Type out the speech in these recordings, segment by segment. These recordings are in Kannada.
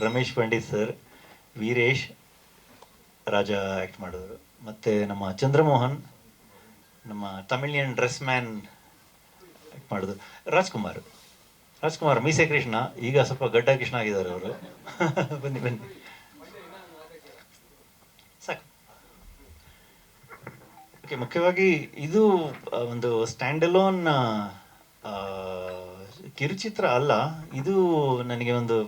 ರಮೇಶ್ ಪಂಡಿತ್ ಸರ್, ವೀರೇಶ್ ರಾಜ ಆ್ಯಕ್ಟ್ ಮಾಡಿದ್ರು, ಮತ್ತು ನಮ್ಮ ಚಂದ್ರಮೋಹನ್, ನಮ್ಮ ತಮಿಳಿಯನ್ ಡ್ರೆಸ್ ಮ್ಯಾನ್ ಆ್ಯಕ್ಟ್ ಮಾಡಿದ್ರು, ರಾಜ್ಕುಮಾರ್ ರಾಜ್ಕುಮಾರ್ ಮೀಸೆ ಕೃಷ್ಣ, ಈಗ ಸ್ವಲ್ಪ ಗಡ್ಡ ಕೃಷ್ಣ ಆಗಿದ್ದಾರೆ ಅವರು. ಬನ್ನಿ ಬನ್ನಿ, ಸಾಕು. ಓಕೆ, ಮುಖ್ಯವಾಗಿ ಇದು ಒಂದು ಸ್ಟ್ಯಾಂಡ್ ಅಲೋನ್ ಕಿರುಚಿತ್ರ ಅಲ್ಲ, ಇದು ನನಗೆ ಒಂದು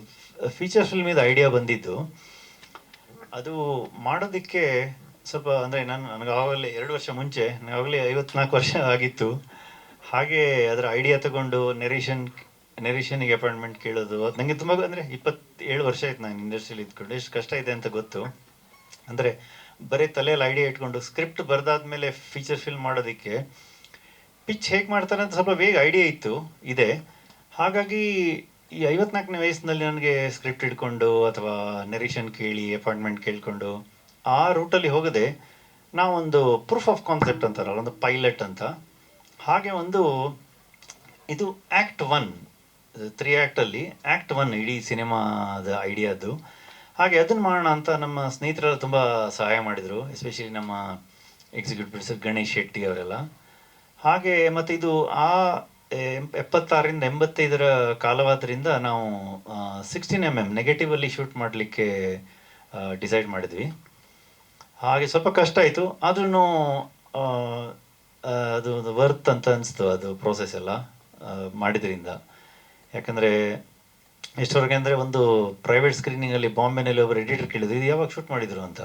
ಫೀಚರ್ ಫಿಲ್ಮಿದ ಐಡಿಯಾ ಬಂದಿದ್ದು. ಅದು ಮಾಡೋದಕ್ಕೆ ಸ್ವಲ್ಪ ಅಂದರೆ ನನಗೆ ಆವಾಗಲೇ 2 ವರ್ಷ ಮುಂಚೆ, ನನಗಾಗಲೇ 54 ವರ್ಷ ಆಗಿತ್ತು. ಹಾಗೆ ಅದರ ಐಡಿಯಾ ತಗೊಂಡು ನೆರೇಷನ್ಗೆ ಅಪಾಯಿಂಟ್ಮೆಂಟ್ ಕೇಳೋದು, ಅದು ನನಗೆ ತುಂಬ ಅಂದರೆ 27 ವರ್ಷ ಆಯ್ತು ನಾನು ಇಂಡಸ್ಟ್ರಿಯಲ್ಲಿ ಇದ್ಕೊಂಡು. ಎಷ್ಟು ಕಷ್ಟ ಇದೆ ಅಂತ ಗೊತ್ತು. ಅಂದರೆ ಬರೀ ತಲೆಯಲ್ಲಿ ಐಡಿಯಾ ಇಟ್ಕೊಂಡು ಸ್ಕ್ರಿಪ್ಟ್ ಬರೆದಾದ್ಮೇಲೆ ಫೀಚರ್ ಫಿಲ್ಮ್ ಮಾಡೋದಕ್ಕೆ ಪಿಚ್ ಹೇಗೆ ಮಾಡ್ತಾರೆ ಅಂತ ಸ್ವಲ್ಪ ಬೇಗ ಐಡಿಯಾ ಇದೆ. ಹಾಗಾಗಿ ಈ 54ನೇ ವಯಸ್ಸಿನಲ್ಲಿ ನನಗೆ ಸ್ಕ್ರಿಪ್ಟ್ ಇಟ್ಕೊಂಡು ಅಥವಾ ನೆರೇಷನ್ ಕೇಳಿ ಅಪಾಯಿಂಟ್ಮೆಂಟ್ ಕೇಳಿಕೊಂಡು ಆ ರೂಟಲ್ಲಿ ಹೋಗದೆ, ನಾವೊಂದು ಪ್ರೂಫ್ ಆಫ್ ಕಾನ್ಸೆಪ್ಟ್ ಅಂತಾರಲ್ಲ, ಒಂದು ಪೈಲಟ್ ಅಂತ, ಹಾಗೆ ಒಂದು ಇದು ಆ್ಯಕ್ಟ್ 1, 3 ಆ್ಯಕ್ಟಲ್ಲಿ ಆ್ಯಕ್ಟ್ 1 ಇಡೀ ಸಿನಿಮಾದ ಐಡಿಯಾದ್ದು. ಹಾಗೆ ಅದನ್ನು ಮಾಡೋಣ ಅಂತ ನಮ್ಮ ಸ್ನೇಹಿತರೆಲ್ಲ ತುಂಬ ಸಹಾಯ ಮಾಡಿದರು, ಎಸ್ಪೆಷಲಿ ನಮ್ಮ ಎಕ್ಸಿಕ್ಯೂಟಿವ್ ಪ್ರೊಡ್ಯೂಸರ್ ಗಣೇಶ್ ಶೆಟ್ಟಿ ಅವರೆಲ್ಲ. ಹಾಗೆ ಮತ್ತು ಇದು 76ರಿಂದ 85ರ ಕಾಲವಾದ್ದರಿಂದ ನಾವು 16mm ನೆಗೆಟಿವಲ್ಲಿ ಶೂಟ್ ಮಾಡಲಿಕ್ಕೆ ಡಿಸೈಡ್ ಮಾಡಿದ್ವಿ. ಹಾಗೆ ಸ್ವಲ್ಪ ಕಷ್ಟ ಆಯಿತು, ಆದ್ರೂ ಅದು ಒಂದು ವರ್ತ್ ಅಂತ ಅನಿಸ್ತು ಅದು ಪ್ರೋಸೆಸ್ ಎಲ್ಲ ಮಾಡಿದ್ರಿಂದ. ಯಾಕಂದರೆ ಎಷ್ಟವರೆಗೆ ಅಂದರೆ, ಒಂದು ಪ್ರೈವೇಟ್ ಸ್ಕ್ರೀನಿಂಗಲ್ಲಿ ಬಾಂಬೆನಲ್ಲಿ ಒಬ್ಬರು ಎಡಿಟರ್ ಕೇಳಿದ್ರು, ಇದು ಯಾವಾಗ ಶೂಟ್ ಮಾಡಿದರು ಅಂತ.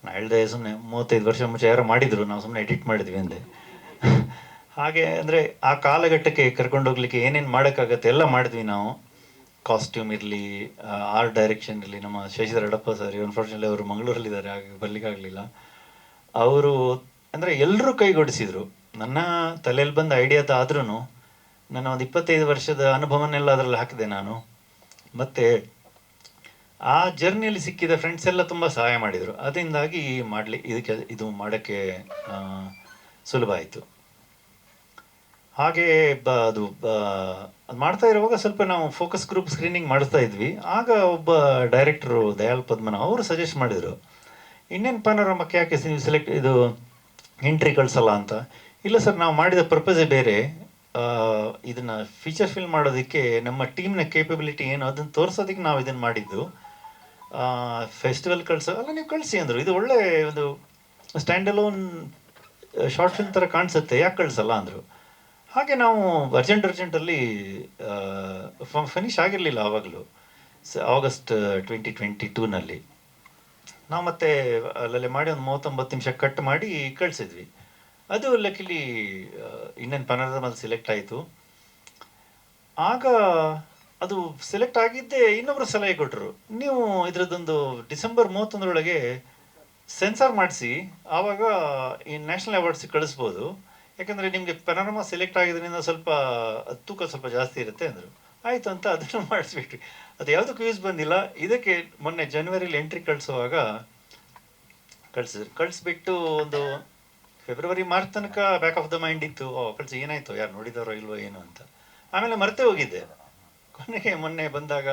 ನಾನು ಹೇಳಿದೆ, ಸುಮ್ಮನೆ 35 ವರ್ಷ ಮುಂಚೆ ಯಾರೋ ಮಾಡಿದರು, ನಾವು ಸುಮ್ಮನೆ ಎಡಿಟ್ ಮಾಡಿದ್ವಿ ಅಂದೆ. ಹಾಗೆ ಅಂದರೆ ಆ ಕಾಲಘಟ್ಟಕ್ಕೆ ಕರ್ಕೊಂಡೋಗ್ಲಿಕ್ಕೆ ಏನೇನು ಮಾಡೋಕ್ಕಾಗತ್ತೆ ಎಲ್ಲ ಮಾಡಿದ್ವಿ ನಾವು. ಕಾಸ್ಟ್ಯೂಮ್ ಇರಲಿ, ಆರ್ಟ್ ಡೈರೆಕ್ಷನ್ ಇರಲಿ. ನಮ್ಮ ಶಶಿಧರ್ ಅಡಪ್ಪ ಸರ್, ಅನ್ಫಾರ್ಚುನೇಟ್ಲಿ ಅವರು ಮಂಗಳೂರಲ್ಲಿದ್ದಾರೆ, ಹಾಗೆ ಬರಲಿಕ್ಕಾಗಲಿಲ್ಲ. ಅವರು ಅಂದರೆ ಎಲ್ಲರೂ ಕೈಗೊಡಿಸಿದರು. ನನ್ನ ತಲೆಯಲ್ಲಿ ಬಂದ ಐಡಿಯಾದ ಆದ್ರೂ ನನ್ನ ಒಂದು 25 ವರ್ಷದ ಅನುಭವನೆಲ್ಲ ಅದರಲ್ಲಿ ಹಾಕಿದೆ ನಾನು. ಮತ್ತು ಆ ಜರ್ನಿಯಲ್ಲಿ ಸಿಕ್ಕಿದ ಫ್ರೆಂಡ್ಸ್ ಎಲ್ಲ ತುಂಬ ಸಹಾಯ ಮಾಡಿದರು. ಅದರಿಂದಾಗಿ ಇದು ಮಾಡೋಕ್ಕೆ ಸುಲಭ ಆಯಿತು. ಹಾಗೆ ಅದು ಮಾಡ್ತಾ ಇರುವಾಗ ಸ್ವಲ್ಪ ನಾವು ಫೋಕಸ್ ಗ್ರೂಪ್ ಸ್ಕ್ರೀನಿಂಗ್ ಮಾಡ್ತಾ ಇದ್ವಿ. ಆಗ ಒಬ್ಬ ಡೈರೆಕ್ಟ್ರು ದಯಾಲ್ ಪದ್ಮನ ಅವರು ಸಜೆಸ್ಟ್ ಮಾಡಿದರು, ಇಂಡಿಯನ್ ಪನೋರಮಕ್ಕೆ ಯಾಕೆ ಇದು ಎಂಟ್ರಿ ಕಳಿಸಲ್ಲ ಅಂತ. ಇಲ್ಲ ಸರ್, ನಾವು ಮಾಡಿದ ಪರ್ಪಸೇ ಬೇರೆ. ಇದನ್ನು ಫೀಚರ್ ಫಿಲ್ಮ್ ಮಾಡೋದಕ್ಕೆ ನಮ್ಮ ಟೀಮ್ನ ಕೇಪಬಿಲಿಟಿ ಏನು ಅದನ್ನು ತೋರಿಸೋದಕ್ಕೆ ನಾವು ಇದನ್ನು ಮಾಡಿದ್ದು. ಫೆಸ್ಟಿವಲ್ ಅಲ್ಲ, ನೀವು ಕಳಿಸಿ ಅಂದರು. ಇದು ಒಳ್ಳೆ ಒಂದು ಸ್ಟ್ಯಾಂಡ್ ಅಲೋನ್ ಶಾರ್ಟ್ ಫಿಲ್ಮ್ ಥರ ಕಾಣಿಸುತ್ತೆ, ಯಾಕೆ ಕಳಿಸಲ್ಲ ಅಂದರು. ಹಾಗೆ ನಾವು ಅರ್ಜೆಂಟಲ್ಲಿ ಫಿನಿಶ್ ಆಗಿರಲಿಲ್ಲ ಆವಾಗಲೂ, ಆಗಸ್ಟ್ 2022ನಲ್ಲಿ ನಾವು ಮತ್ತೆ ಅಲ್ಲಲ್ಲೇ ಮಾಡಿ ಒಂದು 39 ನಿಮಿಷ ಕಟ್ ಮಾಡಿ ಕಳಿಸಿದ್ವಿ. ಅದು ಲಕ್ಕಿಲಿ ಇಂಡಿಯನ್ ಪನೋರಮದಲ್ಲಿ ಸೆಲೆಕ್ಟ್ ಆಯಿತು. ಆಗ ಅದು ಸೆಲೆಕ್ಟ್ ಆಗಿದ್ದೇ ಇನ್ನೊಬ್ಬರು ಸಲಹೆ ಕೊಟ್ಟರು, ನೀವು ಇದರದ್ದೊಂದು ಡಿಸೆಂಬರ್ 31ರೊಳಗೆ ಸೆನ್ಸಾರ್ ಮಾಡಿಸಿ, ಆವಾಗ ಈ ನ್ಯಾಷನಲ್ ಅವಾರ್ಡ್ಸಿಗೆ ಕಳಿಸ್ಬೋದು. ಯಾಕಂದರೆ ನಿಮಗೆ ಪನೋರಮ ಸೆಲೆಕ್ಟ್ ಆಗಿದ್ದರಿಂದ ಸ್ವಲ್ಪ ತೂಕ ಸ್ವಲ್ಪ ಜಾಸ್ತಿ ಇರುತ್ತೆ ಅಂದರು. ಆಯಿತು ಅಂತ ಅದನ್ನು ಮಾಡಿಸ್ಬಿಟ್ವಿ. ಅದು ಯಾವುದಕ್ಕೂ ಯೂಸ್ ಬಂದಿಲ್ಲ. ಇದಕ್ಕೆ ಮೊನ್ನೆ ಜನವರಿಲಿ ಎಂಟ್ರಿ ಕಳಿಸುವಾಗ ಕಳಿಸ್ಬಿಟ್ಟು ಒಂದು ಫೆಬ್ರವರಿ ಮಾರ್ಚ್ ತನಕ ಬ್ಯಾಕ್ ಆಫ್ ದ ಮೈಂಡ್ ಇತ್ತು, ಕಳಿಸಿ ಏನಾಯಿತು, ಯಾರು ನೋಡಿದಾರೋ ಇಲ್ವೋ ಏನು ಅಂತ. ಆಮೇಲೆ ಮರೆತೇ ಹೋಗಿದ್ದೆ. ಕೊನೆಗೆ ಮೊನ್ನೆ ಬಂದಾಗ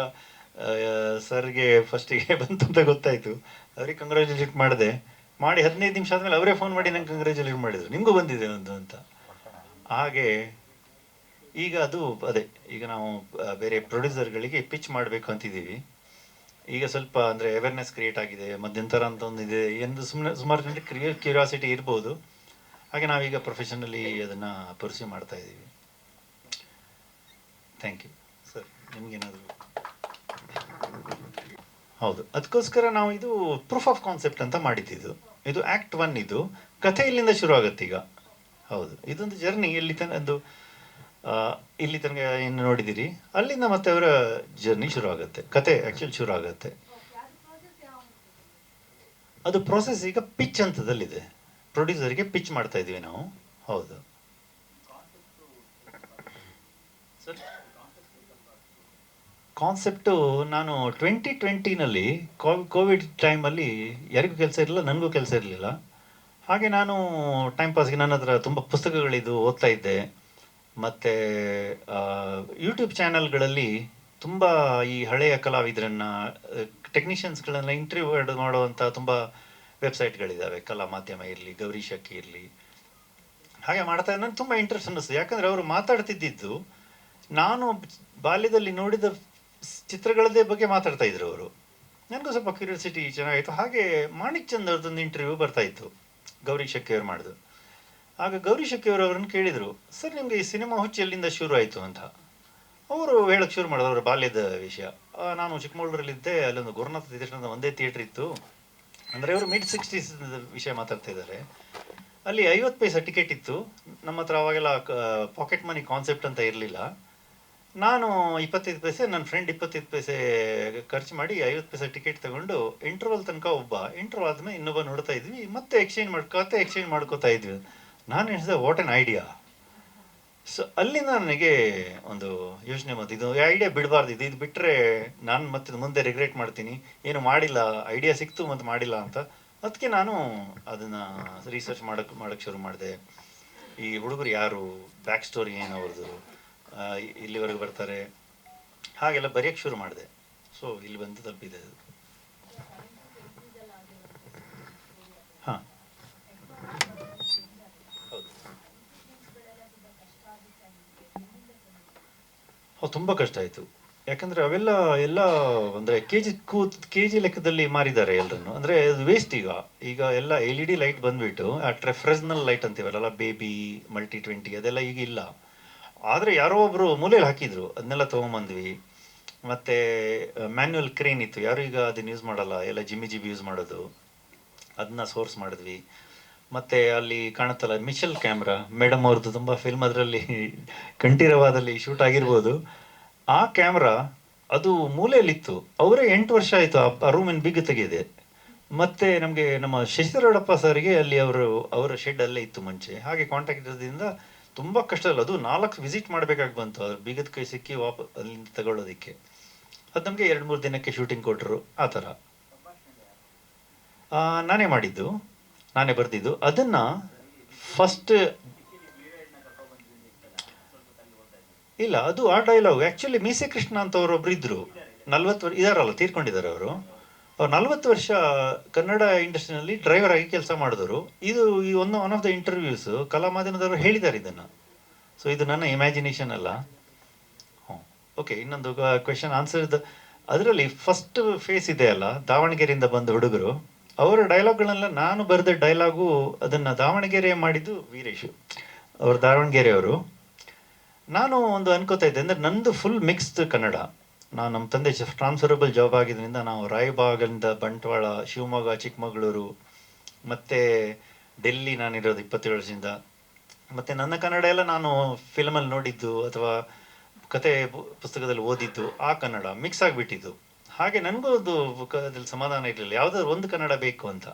ಸರ್ಗೆ ಫಸ್ಟಿಗೆ ಬಂತು ಅಂತ ಗೊತ್ತಾಯಿತು. ಅವ್ರಿಗೆ ಕಂಗ್ರ್ಯಾಚುಲೇಟ್ ಮಾಡಿ 15 ನಿಮಿಷ ಆದಮೇಲೆ ಅವರೇ ಫೋನ್ ಮಾಡಿ ನಂಗೆ ಕಂಗ್ರ್ಯಾಚುಲೇಟ್ ಮಾಡಿದರು, ನಿಮಗೂ ಬಂದಿದೆ ಒಂದು ಅಂತ. ಹಾಗೆ ಈಗ ಈಗ ನಾವು ಬೇರೆ ಪ್ರೊಡ್ಯೂಸರ್ಗಳಿಗೆ ಪಿಚ್ ಮಾಡಬೇಕು ಅಂತಿದ್ದೀವಿ. ಈಗ ಸ್ವಲ್ಪ ಅಂದರೆ ಅವೇರ್ನೆಸ್ ಕ್ರಿಯೇಟ್ ಆಗಿದೆ, ಮಧ್ಯಂತರ ಅಂತ ಒಂದು ಇದೆ ಎಂದು ಸುಮಾರು ಜನರಿಗೆ ಕ್ಯೂರಿಯಾಸಿಟಿ ಇರ್ಬೋದು. ಹಾಗೆ ನಾವೀಗ ಪ್ರೊಫೆಷನಲಿ ಅದನ್ನು ಪರ್ಸ್ಯೂ ಮಾಡ್ತಾ ಇದ್ದೀವಿ. Thank you sir. ನಿಮಗೇನಾದರೂ? ಹೌದು, ಅದಕ್ಕೋಸ್ಕರ ನಾವು ಇದು ಪ್ರೂಫ್ ಆಫ್ ಕಾನ್ಸೆಪ್ಟ್ ಅಂತ ಮಾಡಿದ್ದು. ಇದು ಆ್ಯಕ್ಟ್ 1, ಇದು ಕಥೆ ಇಲ್ಲಿಂದ ಶುರು ಆಗುತ್ತೆ ಈಗ. ಹೌದು, ಇದೊಂದು ಜರ್ನಿ. ಇಲ್ಲಿ ತನಕ ಏನು ನೋಡಿದ್ದೀರಿ, ಅಲ್ಲಿಂದ ಮತ್ತೆ ಅವರ ಜರ್ನಿ ಶುರು ಆಗುತ್ತೆ, ಕತೆ ಆ್ಯಕ್ಚುಲಿ ಶುರು ಆಗುತ್ತೆ. ಅದು ಪ್ರೋಸೆಸ್ ಈಗ ಪಿಚ್ ಹಂತದಲ್ಲಿದೆ. ಪ್ರೊಡ್ಯೂಸರ್ಗೆ ಪಿಚ್ ಮಾಡ್ತಾ ಇದ್ದೀವಿ ನಾವು. ಹೌದು ಸರ್. ಕಾನ್ಸೆಪ್ಟು ನಾನು 2020ನಲ್ಲಿ ಕೋವಿಡ್ ಟೈಮಲ್ಲಿ ಯಾರಿಗೂ ಕೆಲಸ ಇರಲಿಲ್ಲ, ನನಗೂ ಕೆಲಸ ಇರಲಿಲ್ಲ. ಹಾಗೆ ನಾನು ಟೈಮ್ ಪಾಸ್ಗೆ ನನ್ನ ಹತ್ರ ತುಂಬ ಪುಸ್ತಕಗಳಿದ್ದು ಓದ್ತಾ ಇದ್ದೆ. ಮತ್ತು ಯೂಟ್ಯೂಬ್ ಚಾನಲ್ಗಳಲ್ಲಿ ತುಂಬ ಈ ಹಳೆಯ ಕಲಾವಿದರನ್ನು ಟೆಕ್ನಿಷಿಯನ್ಸ್ಗಳನ್ನ ಇಂಟರ್ವ್ಯೂ ಮಾಡುವಂಥ ತುಂಬ ವೆಬ್ಸೈಟ್ಗಳಿದ್ದಾವೆ, ಕಲಾ ಮಾಧ್ಯಮ ಇರಲಿ, ಗೌರಿ ಶಕ್ಕಿ ಇರಲಿ. ಹಾಗೆ ಮಾಡ್ತಾ ನನಗೆ ತುಂಬ ಇಂಟ್ರೆಸ್ಟ್ ಅನ್ನಿಸ್ತು. ಯಾಕಂದರೆ ಅವರು ಮಾತಾಡ್ತಿದ್ದಿದ್ದು ನಾನು ಬಾಲ್ಯದಲ್ಲಿ ನೋಡಿದ ಚಿತ್ರಗಳದ್ದೇ ಬಗ್ಗೆ ಮಾತಾಡ್ತಾ ಇದ್ರು ಅವರು. ನನಗೂ ಸ್ವಲ್ಪ ಕ್ಯೂರಿಯಾಸಿಟಿ ಚೆನ್ನಾಗಿತ್ತು. ಹಾಗೆ ಮಾಣಿಕ್ ಚಂದ್ ಅವ್ರದ್ದೊಂದು ಇಂಟರ್ವ್ಯೂ ಬರ್ತಾ ಇತ್ತು, ಗೌರಿ ಶಕ್ಕಿ ಅವ್ರು ಮಾಡಿದ್ರು. ಆಗ ಗೌರಿ ಶಕ್ಕಿ ಅವರು ಅವ್ರನ್ನ ಕೇಳಿದರು, ಸರ್ ನಿಮಗೆ ಈ ಸಿನಿಮಾ ಹುಚ್ಚು ಎಲ್ಲಿಂದ ಶುರು ಆಯಿತು ಅಂತ. ಅವರು ಹೇಳಕ್ಕೆ ಶುರು ಮಾಡಿದ್ರು ಅವರ ಬಾಲ್ಯದ ವಿಷಯ. ನಾನು ಚಿಕ್ಕಮಗಳೂರಲ್ಲಿದ್ದೆ, ಅಲ್ಲೊಂದು ಗುರುನಾಥ ದೇಶದ ಒಂದೇ ಥಿಯೇಟ್ರ್ ಇತ್ತು. ಅಂದರೆ ಅವರು ಮಿಡ್-60s ವಿಷಯ ಮಾತಾಡ್ತಾ ಇದ್ದಾರೆ. ಅಲ್ಲಿ 50 ಪೈಸೆ ಟಿಕೆಟ್ ಇತ್ತು. ನಮ್ಮ ಹತ್ರ ಅವಾಗೆಲ್ಲ ಪಾಕೆಟ್ ಮನಿ ಕಾನ್ಸೆಪ್ಟ್ ಅಂತ ಇರಲಿಲ್ಲ. ನಾನು 25 ಪೈಸೆ, ನನ್ನ ಫ್ರೆಂಡ್ 25 ಪೈಸೆ ಖರ್ಚು ಮಾಡಿ 50 ಪೈಸೆ ಟಿಕೆಟ್ ತಗೊಂಡು ಇಂಟರ್ವಲ್ ತನಕ ಒಬ್ಬ, ಇಂಟರ್ವಲ್ ಆದಮೇಲೆ ಇನ್ನೊಬ್ಬ ನೋಡ್ತಾ ಇದ್ವಿ, ಮತ್ತೆ ಎಕ್ಸ್ಚೇಂಜ್ ಮಾಡ್ಕೋತಾ ಇದ್ವಿ. ನಾನು ಹೇಳಿದೆ, ವಾಟ್ ಆನ್ ಐಡಿಯಾ. ಸೊ ಅಲ್ಲಿಂದ ನನಗೆ ಒಂದು ಯೋಚನೆ ಬಂತು, ಇದು ಐಡಿಯಾ ಬಿಡಬಾರ್ದು, ಇದು ಬಿಟ್ಟರೆ ನಾನು ಮತ್ತೆ ಮುಂದೆ ರಿಗ್ರೆಟ್ ಮಾಡ್ತೀನಿ, ಏನು ಮಾಡಿಲ್ಲ, ಐಡಿಯಾ ಸಿಕ್ತು ಮತ್ತು ಮಾಡಿಲ್ಲ ಅಂತ. ಅದಕ್ಕೆ ನಾನು ಅದನ್ನು ರಿಸರ್ಚ್ ಮಾಡೋಕ್ಕೆ ಶುರು ಮಾಡಿದೆ. ಈ ಹುಡುಗರು ಯಾರು, ಬ್ಯಾಕ್ ಸ್ಟೋರಿ ಏನು ಅವ್ರದ್ದು, ಇಲ್ಲಿವರೆಗೆ ಬರ್ತಾರೆ, ಹಾಗೆಲ್ಲ ಬರೆಯೋಕ್ಕೆ ಶುರು ಮಾಡಿದೆ. ಸೊ ಇಲ್ಲಿ ಬಂದು ತಪ್ಪಿದೆ ಅದು. ಹಾಂ, ಹೌದು, ತುಂಬ ಕಷ್ಟ ಆಯಿತು. ಯಾಕಂದರೆ ಅವೆಲ್ಲ ಅಂದರೆ ಕೆ ಜಿ ಲೆಕ್ಕದಲ್ಲಿ ಮಾರಿದ್ದಾರೆ ಎಲ್ಲರನ್ನು. ಅಂದರೆ ಅದು ವೇಸ್ಟ್. ಈಗ ಎಲ್ಲ LED ಲೈಟ್ ಬಂದುಬಿಟ್ಟು, ಆ ಫ್ರೆಸ್ನಲ್ ಲೈಟ್ ಅಂತೀವಲ್ಲ, ಬೇಬಿ ಮಲ್ಟಿ-20 ಅದೆಲ್ಲ ಈಗ ಇಲ್ಲ. ಆದರೆ ಯಾರೋ ಒಬ್ಬರು ಮೂಲೆಯಲ್ಲಿ ಹಾಕಿದ್ರು, ಅದನ್ನೆಲ್ಲ ತೊಗೊಂಬಂದ್ವಿ. ಮತ್ತು ಮ್ಯಾನ್ಯುವಲ್ ಕ್ರೇನ್ ಇತ್ತು, ಯಾರು ಈಗ ಅದನ್ನು ಯೂಸ್ ಮಾಡಲ್ಲ, ಎಲ್ಲ ಜಿಮ್ಮಿ ಯೂಸ್ ಮಾಡೋದು, ಅದನ್ನ ಸೋರ್ಸ್ ಮಾಡಿದ್ವಿ. ಮತ್ತು ಅಲ್ಲಿ ಕಾಣುತ್ತಲ್ಲ ಮಿಚೆಲ್ ಕ್ಯಾಮ್ರಾ, ಮೇಡಮ್ ಅವ್ರದ್ದು ತುಂಬ ಫಿಲ್ಮ್ ಅದರಲ್ಲಿ ಕಂಠೀರವಾದಲ್ಲಿ ಶೂಟ್ ಆಗಿರ್ಬೋದು. ಆ ಕ್ಯಾಮ್ರಾ ಅದು ಮೂಲೆಯಲ್ಲಿತ್ತು. ಅವರೇ 8 ವರ್ಷ ಆಯಿತು ಆ ರೂಮಿನ ಬಿಗ್ ತೆಗೆದಿದೆ. ಮತ್ತು ನಮಗೆ ನಮ್ಮ ಶಶಿಧರಡಪ್ಪ ಸರ್ಗೆ ಅಲ್ಲಿ ಅವರ ಶೆಡ್ ಅಲ್ಲೇ ಇತ್ತು ಮುಂಚೆ. ಹಾಗೆ ಕಾಂಟ್ಯಾಕ್ಟ್ ಇರೋದ್ರಿಂದ ತುಂಬ ಕಷ್ಟ ಇಲ್ಲ. ಅದು 4 ವಿಸಿಟ್ ಮಾಡಬೇಕಾಗಿ ಬಂತು ಅವ್ರು ಬೀಗದ ಕೈ ಸಿಕ್ಕಿ ಅಲ್ಲಿಂದ ತಗೊಳ್ಳೋದಕ್ಕೆ. ಅದು ನಮಗೆ 2-3 ದಿನಕ್ಕೆ ಶೂಟಿಂಗ್ ಕೊಟ್ಟರು. ಆ ಥರ ನಾನೇ ಮಾಡಿದ್ದು, ನಾನೇ ಬರೆದಿದ್ದು. ಅದನ್ನು ಫಸ್ಟ್ ಇಲ್ಲ, ಅದು ಆ ಡೈಲಾಗ್ ಆ್ಯಕ್ಚುಲಿ ಮೀಸೆ ಕೃಷ್ಣ ಅಂತ ಅವರೊಬ್ರು ಇದ್ದರು, 40 ವರ್ಷ ಇದಾರಲ್ಲ, ತೀರ್ಕೊಂಡಿದ್ದಾರೆ ಅವರು. 40 ವರ್ಷ ಕನ್ನಡ ಇಂಡಸ್ಟ್ರಿನಲ್ಲಿ ಡ್ರೈವರ್ ಆಗಿ ಕೆಲಸ ಮಾಡಿದವರು. ಇದು ಈ ಒನ್ ಆಫ್ ದ ಇಂಟರ್ವ್ಯೂಸು ಕಲಾ ಮಾಧ್ಯಮದವರು ಹೇಳಿದ್ದಾರೆ ಇದನ್ನು. ಸೊ ಇದು ನನ್ನ ಇಮ್ಯಾಜಿನೇಷನ್ ಅಲ್ಲ. ಓಕೆ, ಇನ್ನೊಂದು ಕ್ವೆಶನ್ ಆನ್ಸರ್. ಅದರಲ್ಲಿ ಫಸ್ಟ್ ಫೇಸ್ ಇದೆ ಅಲ್ಲ, ದಾವಣಗೆರೆಯಿಂದ ಬಂದ ಹುಡುಗರು, ಅವರ ಡೈಲಾಗ್ಗಳನ್ನೆಲ್ಲ ನಾನು ಬರೆದ ಡೈಲಾಗು. ಅದನ್ನು ದಾವಣಗೆರೆ ಮಾಡಿದ್ದು ವೀರೇಶು, ಅವರು ದಾವಣಗೆರೆಯವರು. ನಾನು ಒಂದು ಅನ್ಕೋತಾ ಇದ್ದೆ, ಅಂದರೆ ನಂದು ಫುಲ್ ಮಿಕ್ಸ್ಡ್ ಕನ್ನಡ. ನಮ್ಮ ತಂದೆ ಟ್ರಾನ್ಸ್ಫರಬಲ್ ಜಾಬ್ ಆಗಿದ್ದರಿಂದ ನಾವು ರಾಯಬಾಗಲಿಂದ ಬಂಟ್ವಾಳ, ಶಿವಮೊಗ್ಗ, ಚಿಕ್ಕಮಗಳೂರು, ಮತ್ತು ಡೆಲ್ಲಿ ನಾನಿರೋದು 27 ವರ್ಷದಿಂದ. ಮತ್ತು ನನ್ನ ಕನ್ನಡ ಎಲ್ಲ ನಾನು ಫಿಲ್ಮಲ್ಲಿ ನೋಡಿದ್ದು ಅಥವಾ ಕತೆ ಪುಸ್ತಕದಲ್ಲಿ ಓದಿದ್ದು, ಆ ಕನ್ನಡ ಮಿಕ್ಸ್ ಆಗಿಬಿಟ್ಟಿದ್ದು. ಹಾಗೆ ನನಗೂ ಅದು ಅದ್ರಲ್ಲಿ ಸಮಾಧಾನ ಇರಲಿಲ್ಲ, ಯಾವುದಾದ್ರು ಒಂದು ಕನ್ನಡ ಬೇಕು ಅಂತ.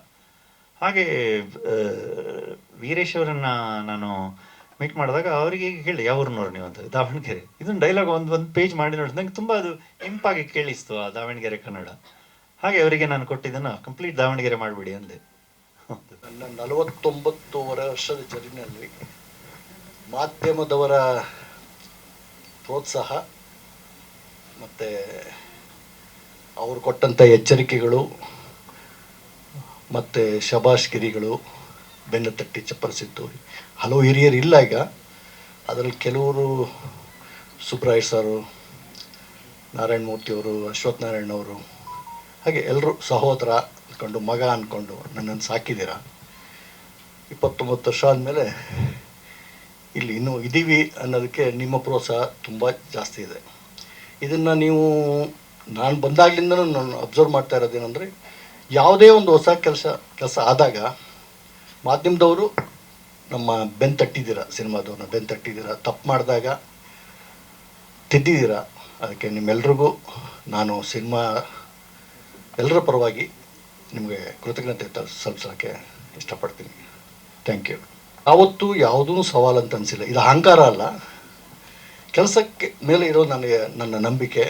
ಹಾಗೆ ವೀರೇಶ್ ಅವರನ್ನು ನಾನು ಮೀಟ್ ಮಾಡಿದಾಗ ಅವರಿಗೆ ಹೇಳಿದೆ, ಯಾವ ಊರಿನವ್ರು ನೀವು ಅಂತ. ದಾವಣಗೆರೆ. ಇದನ್ನು ಡೈಲಾಗ್ ಒಂದು ಪೇಜ್ ಮಾಡಿ ನೋಡಿ, ನನಗೆ ತುಂಬ ಅದು ಇಂಪಾಗಿ ಕೇಳಿಸ್ತು ಆ ದಾವಣಗೆರೆ ಕನ್ನಡ. ಹಾಗೆ ಅವರಿಗೆ ನಾನು ಕೊಟ್ಟಿದ್ದನ್ನು ಕಂಪ್ಲೀಟ್ ದಾವಣಗೆರೆ ಮಾಡಿಬಿಡಿ ಅಂದೆ. ನನ್ನ 49 ವರ್ಷದ ಜರ್ನಿಯಲ್ಲಿ ಮಾಧ್ಯಮದವರ ಪ್ರೋತ್ಸಾಹ ಮತ್ತು ಅವರು ಕೊಟ್ಟಂಥ ಎಚ್ಚರಿಕೆಗಳು ಮತ್ತು ಶಬಾಷ್ಗಿರಿಗಳು ಬೆನ್ನು ತಟ್ಟಿ ಚಪ್ಪರಿಸಿದ್ದು ಹಲವು ಹಿರಿಯರು ಇಲ್ಲ ಈಗ. ಅದರಲ್ಲಿ ಕೆಲವರು ಸುಬ್ರಾಯ್ ಸಾರು, ನಾರಾಯಣ ಮೂರ್ತಿಯವರು, ಅಶ್ವಥ್ ನಾರಾಯಣವರು, ಹಾಗೆ ಎಲ್ಲರೂ ಸಹೋದರ ಅಂದ್ಕೊಂಡು, ಮಗ ಅಂದ್ಕೊಂಡು ನನ್ನನ್ನು ಸಾಕಿದ್ದೀರ. 29 ವರ್ಷ ಆದಮೇಲೆ ಇಲ್ಲಿ ಇನ್ನೂ ಇದ್ದೀವಿ ಅನ್ನೋದಕ್ಕೆ ನಿಮ್ಮ ಪ್ರೋತ್ಸಾಹ ತುಂಬ ಜಾಸ್ತಿ ಇದೆ. ಇದನ್ನು ನೀವು ನಾನು ಬಂದಾಗಲಿಂದನೂ ನಾನು ಅಬ್ಸರ್ವ್ ಮಾಡ್ತಾ ಇರೋದೇನೆಂದರೆ, ಯಾವುದೇ ಒಂದು ಹೊಸ ಕೆಲಸ ಆದಾಗ ಮಾಧ್ಯಮದವರು ನಮ್ಮ ಬೆನ್ನು ತಟ್ಟಿದ್ದೀರ, ಸಿನಿಮಾದವ್ರನ್ನ ಬೆನ್ನು ತಟ್ಟಿದ್ದೀರ, ತಪ್ಪು ಮಾಡಿದಾಗ ತಿದ್ದಿದ್ದೀರ. ಅದಕ್ಕೆ ನಿಮ್ಮೆಲ್ರಿಗೂ ನಾನು ಸಿನಿಮಾ ಎಲ್ಲರ ಪರವಾಗಿ ನಿಮಗೆ ಕೃತಜ್ಞತೆ ಸಲ್ಲಿಸೋಕ್ಕೆ ಇಷ್ಟಪಡ್ತೀನಿ. Thank you. ಯಾವತ್ತೂ ಯಾವುದೂ ಸವಾಲು ಅಂತ ಅನಿಸಿಲ್ಲ. ಇದು ಅಹಂಕಾರ ಅಲ್ಲ, ಕೆಲಸಕ್ಕೆ ಮೇಲೆ ಇರೋ ನನ್ನ ನಂಬಿಕೆ